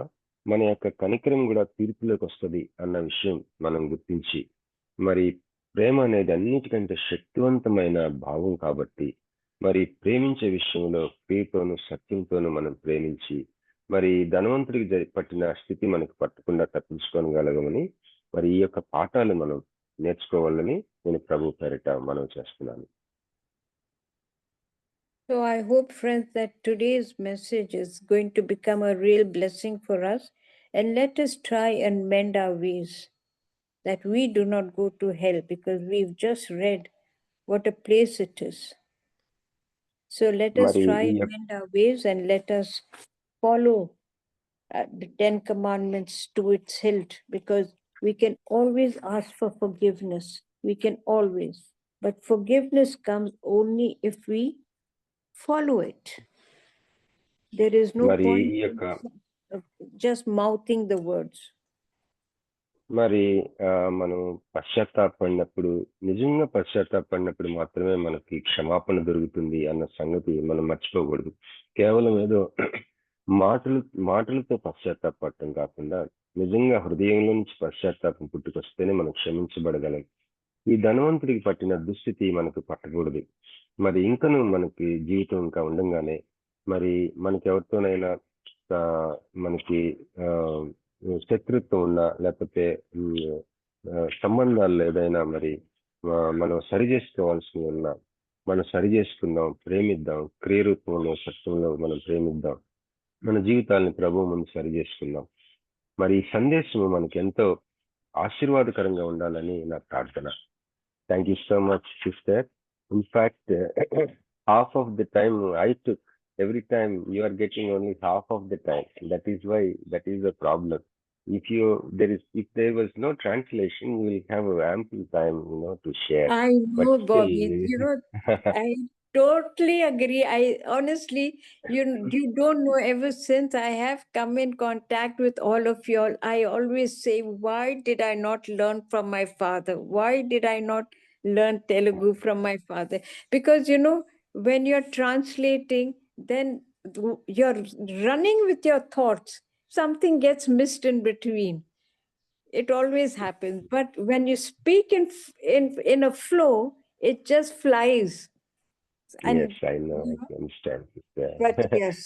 మన యొక్క కనికరం కూడా తీర్పులోకి వస్తుంది అన్న విషయం మనం గుర్తించి, మరి ప్రేమ అనేది అన్నిటికంటే శక్తివంతమైన భావం కాబట్టి మరి ప్రేమించే విషయంలో క్రియతోనూ సత్యంతోనూ మనం ప్రేమించి మరి ధనవంతుడికి పట్టిన స్థితి మనకు పట్టకుండా తప్పించుకోగలగమని మరి ఈ యొక్క పాఠాలు మనం నేర్చుకోవాలని నేను ప్రభు పేరిట మనం చేస్తున్నాను. So I hope, friends, that today's message is going to become a real blessing for us, and let us try and mend our ways, that we do not go to hell, because we've just read what a place it is. So let us try and mend our ways, and let us follow the 10 commandments to its hilt, because we can always ask for forgiveness. We can always. But forgiveness comes only if we follow it. There is no point in just mouthing the words. మరి మనం పశ్చాత్తాపడినప్పుడు, నిజంగా పశ్చాత్తాపడినప్పుడు మాత్రమే మనకి క్షమాపణ దొరుకుతుంది అన్న సంగతి మనం మర్చిపోకూడదు. కేవలం ఏదో మాటలతో పశ్చాత్తాపడటం కాకుండా నిజంగా హృదయంలో నుంచి పశ్చాత్తాపం పుట్టుకొస్తేనే మనం క్షమించబడగలం. ఈ ధనవంతుడికి పట్టిన దుస్థితి మనకు పట్టకూడదు. మరి ఇంకను మనకి జీవితం ఇంకా ఉండంగానే మరి మనకి ఎవరితోనైనా ఆ, మనకి ఆ, శత్రుత్వం ఉన్నా లేకపోతే సంబంధాలు ఏదైనా మరి మనం సరి చేసుకోవాల్సి ఉన్నా మనం సరి చేసుకుందాం, ప్రేమిద్దాం, క్రియరూపంలో సత్యంలో మనం ప్రేమిద్దాం, మన జీవితాన్ని ప్రభు ముందు సరి చేసుకుందాం. మరి ఈ సందేశం మనకి ఎంతో ఆశీర్వాదకరంగా ఉండాలని నా ప్రార్థన. Thank you so much sister. In fact, half of the time I took, every time you are getting only half of the time. That is why, that is the problem. If there was no translation, you will have ample time, to share. I But know, still, Bobby. I totally agree. I honestly, you don't know, ever since I have come in contact with all of you all, I always say, why did I not learn from my father? Why did I not learn Telugu from my father? Because, when you're translating, then you're running with your thoughts. Something gets missed in between. It always happens, but when you speak in a flow, it just flies. And yes, I know, I can understand, sister. but yes,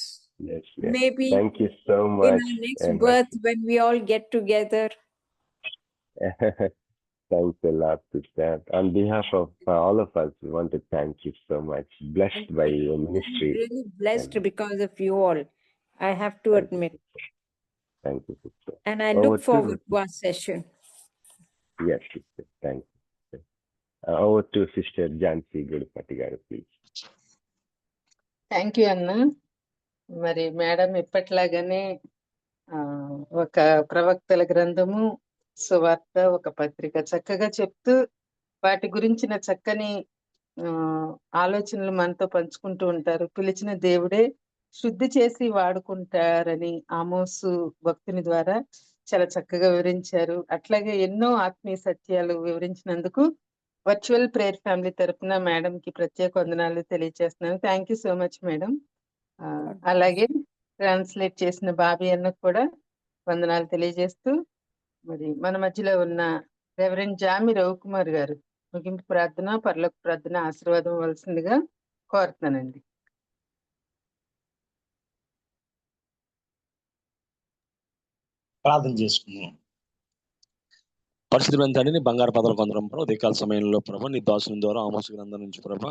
Yes. maybe Thank you so in much. our next And birth, when we all get together. thanks a lot, sister. On behalf of all of us, we want to thank you so much. Blessed by your I'm ministry. really blessed And because of you all, I have to thank you, admit. sister. Thank you, sister. And I Over look to- forward to our session. Yes, sister. Thank you, sister. Over to Sister Jansi Gudupati garu, please. Thank you అన్న. మరి madam ఎప్పట్లాగానే ఒక ప్రవక్తల గ్రంథము, సువార్త, ఒక పత్రిక చక్కగా చెప్తూ వాటి గురించిన చక్కని ఆలోచనలు మనతో పంచుకుంటూ ఉంటారు. పిలిచిన దేవుడే శుద్ధి చేసి వాడుకుంటారని ఆమోసు భక్తుని ద్వారా చాలా చక్కగా వివరించారు. అట్లాగే ఎన్నో ఆత్మీయ సత్యాలు వివరించినందుకు వర్చువల్ ప్రేయర్ ఫ్యామిలీ తరపున మేడం కి ప్రత్యేక వందనాలు తెలియజేస్తున్నాను. Thank you so much madam. అలాగే ట్రాన్స్లేట్ చేసిన బాబీ అన్నకు కూడా వందనాలు తెలియజేస్తూ, మరి మన మధ్యలో ఉన్న రెవరెండ్ జామి రవికుమార్ గారు ముగింపు ప్రార్థన, పరలోక ప్రార్థన ఆశీర్వాదం వలసిందిగా కోరుతున్నానండి. ప్రార్థన చేసుకున్నాం. పరిశుద్ధులైన తండ్రి, నీ బంగారు పదవులు కొందరం ప్రభు, ఉదయకాల సమయంలో ప్రభు నీ దాసుని ద్వారా ఆమోస గ్రంథం నుంచి ప్రభ,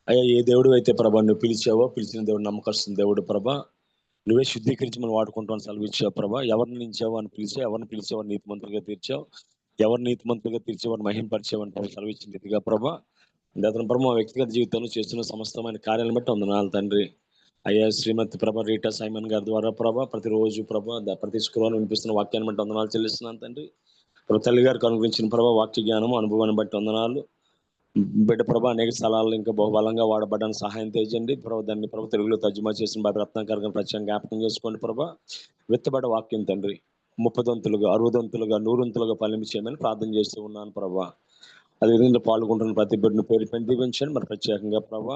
అయ్యా ఏ దేవుడు అయితే ప్రభా నువ్వు పిలిచావో, పిలిచిన దేవుడు నమ్మకస్తున్న దేవుడు ప్రభ, నువ్వే శుద్ధీకరించి మనం వాడుకుంటామని సెలవిచ్చావు ప్రభా. ఎవరిని నిలిచావు అని పిలిచావు, ఎవరిని పిలిచేవారు నీతిమంతులుగా తీర్చావు, ఎవరు నీతిమంతులుగా తీర్చేవారు మహింపరిచేవని ప్రభు సెలవిచ్చిన రీతిగా ప్రభా, అతను ప్రభు మా వ్యక్తిగత జీవితంలో చేస్తున్న సమస్తమైన కార్యాలను బట్టి వందనాలు తండ్రి. అయ్యా శ్రీమతి ప్రభ రీటా సైమన్ గారి ద్వారా ప్రభ ప్రతిరోజు ప్రభ ప్రతి శుక్రవారం వినిపిస్తున్న వాక్యాన్ని బట్టి వందనాలు చెల్లిస్తున్నాను తండ్రి. ప్రభు తల్లి గారికి అనుగ్రహించిన ప్రభ వాక్య జ్ఞానం, అనుభవాన్ని బట్టి వందనాలు. బిడ్డ ప్రభ అనేక స్థలాల్లో ఇంకా బహుబలంగా వాడబడడానికి సహాయం తెచ్చండి ప్రభు. దాన్ని ప్రభు తెలుగులో తర్జుమా చేసిన బాబు రత్నాకర్ ప్రత్యేకంగా జ్ఞాపకం చేసుకోండి ప్రభ. విత్తబడ్డ వాక్యం తండ్రి 30 దంతులుగా 60 దంతులుగా 100 దంతులుగా ఫలింపు చేయమని ప్రార్థన చేస్తూ ఉన్నాను ప్రభ. అదేవిధంగా పాల్గొంటున్న ప్రతి బిడ్డను పేరు పెట్టి దీవించండి. మరి ప్రత్యేకంగా ప్రభ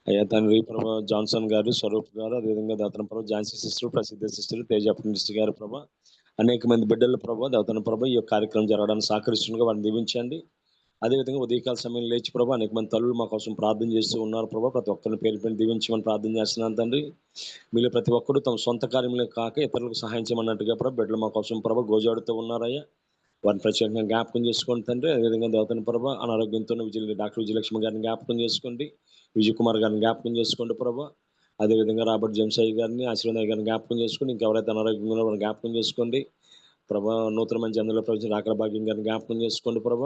అయ్యా తండ్రి ప్రభ జాన్సన్ గారు, స్వరూప్ గారు, అదేవిధంగా దాతన ప్రభ ఝాన్సీ సిస్టర్, ప్రసిద్ధ సిస్టర్ తేజ మినిస్టర్ గారు ప్రభ, అనేక మంది బిడ్డల ప్రభ దాతన ప్రభ ఈ యొక్క కార్యక్రమం జరగడానికి సహకరిస్తుండగా వారిని దీవించండి. అదేవిధంగా ఉదయకాల సమయం లేచి ప్రభ అనేక మంది తల్లులు మా కోసం ప్రార్థన చేస్తూ ఉన్నారు ప్రభ. ప్రతి ఒక్కరిని పేరు పెట్టి దీవించమని ప్రార్థన చేస్తున్నాను తండ్రి. మీరు ప్రతి ఒక్కరు తమ సొంత కార్యంలో కాక ఇతరులకు సహాయం చేయమన్నట్టుగా ప్రభ బిడ్డలు మా కోసం ప్రభ గోజాడుతూ ఉన్నారయ్యా. వారిని ప్రత్యేకంగా జ్ఞాపకం చేసుకోండి తండ్రి. అదేవిధంగా దేవతని ప్రభ అనారోగ్యంతో డాక్టర్ విజయలక్ష్మి గారిని జ్ఞాపకం చేసుకోండి, విజయ్ కుమార్ గారిని జ్ఞాపకం చేసుకోండి ప్రభ. అదేవిధంగా రాబర్ట్ జంసాయి గారిని, ఆశీర్వాద్ గారిని జ్ఞాపకం చేసుకోండి. ఇంకెవరైతే అనారోగ్యంగా వారిని జ్ఞాపకం చేసుకోండి ప్రభ. నూతన మంచి అందులో ప్రవేశించిన రాకడ భాగ్యం గారిని జ్ఞాపకం చేసుకోండి ప్రభ.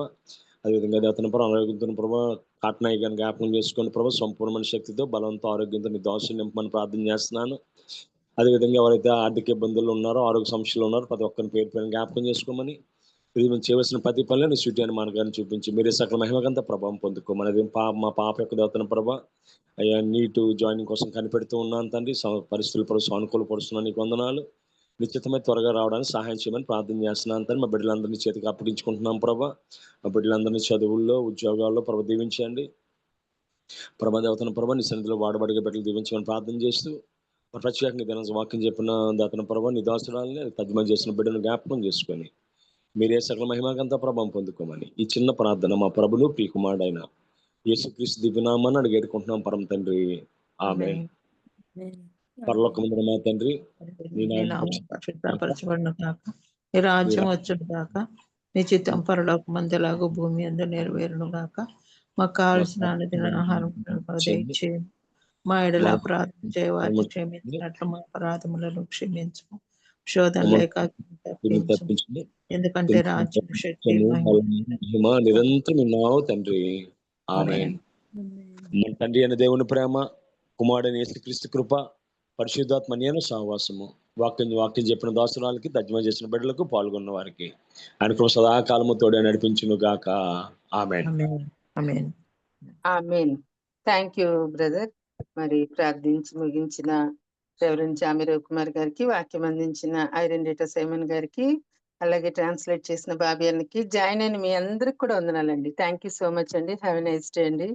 అదేవిధంగా దేవతని ప్రభ అనారోగ్యంతో ప్రభ కాట్నాయ్ గారిని జ్ఞాపకం చేసుకోండి ప్రభ. సంపూర్ణమైన శక్తితో బలంతో ఆరోగ్యంతో నీ దోషం నింపమని ప్రార్థన చేస్తున్నాను. అదేవిధంగా ఎవరైతే ఆర్థిక ఇబ్బందులు ఉన్నారో, ఆరోగ్య సమస్యలు ఉన్నారో ప్రతి ఒక్కరిని పేరు పైన జ్ఞాపకం చేసుకోమని, ఇది మేము చేయవలసిన ప్రతి పనిలో నీ శుద్ధి అని మార్గాన్ని చూపించి మీరే సకల మహిమకంత ప్రభావం పొందుకోమని మా పాప యొక్క దేవతన ప్రభ అయ్యా నీటు జాయినింగ్ కోసం కనిపెడుతూ ఉన్నాను తండ్రి. పరిస్థితులు ప్రభు సానుకూల పరుస్తున్నాను, నీకు వందనాలు. నిశ్చితమై త్వరగా రావడానికి సహాయం చేయమని ప్రార్థన చేస్తున్నాను తండ్రి. మా బిడ్డలందరినీ చేతికి అప్పగించుకుంటున్నాం ప్రభ. మా బిడ్డలందరినీ చదువుల్లో, ఉద్యోగాల్లో ప్రభ దీవించండి ప్రభ. దేవతన ప్రభ నీ సన్నిధిలో వాడబడిగా బిడ్డలు దీవించమని ప్రార్థన చేస్తూ ప్రత్యేకంగా దిన వాక్యం చెప్పిన దాతన ప్రభావ నీ దాసురాలని తజ్మా చేసిన బిడ్డను జ్ఞాపకం చేసుకొని మీరే సకల మహిమకంతా ప్రభావం పొందుకోమని ఈ చిన్న ప్రార్థన మా ప్రభులు ప్రియకుమారుడైన యేసుక్రీస్తు దివ్యనామాన్ని అడిగేటుకుంటున్నాం పరమ తండ్రి. ఆమె పరలోకమందున మా తండ్రి నీ నీ నామం నామం పరిశుద్ధపరచబడును గాక, నీ రాజ్యం వచ్చును గాక, నీ చిత్తం పరలోకమందులాగు భూమి అందు నెరవేరును గాక. మాకు కావలసిన అనుదిన ఆహారం దయచేయండి. మా ఎడల అపరాధం చేయవారిని క్షమించినట్లు మా అపరాధములను క్షమించము. శోధన లేక తప్పించము. తప్పించండి. ఎందుకంటే రాజ్యం, శక్తి, మహిమ నిరంతరం ఉన్నావు తండ్రి. ఆమె మన తండ్రి అయిన దేవుని ప్రేమ, కుమారుడైన యేసుక్రీస్తు కృప, పరిశుద్ధాత్మ అన్యోన్య సహవాసము, వాక్యం చెప్పిన దాసురాలకి తర్జుమా చేసిన బిడ్డలకు పాల్గొన్న వారికి ఆయన కృప సదాకాలము తోడే నడిపించును గాక. Amen. Amen. Thank you brother. మరి ప్రార్థించి ముగించిన రెవరెండ్ జామిరావు కుమార్ గారికి, వాక్యం అందించిన ఐరన్ రీటా సైమన్ గారికి, అలాగే ట్రాన్స్లేట్ చేసిన బాబీ అన్నకి, జాయిన్ అయిన మీ అందరికి కూడా వందనాలండి. థ్యాంక్ యూ సో మచ్ అండి. హ్యావ్ ఎ నైస్ డే అండి.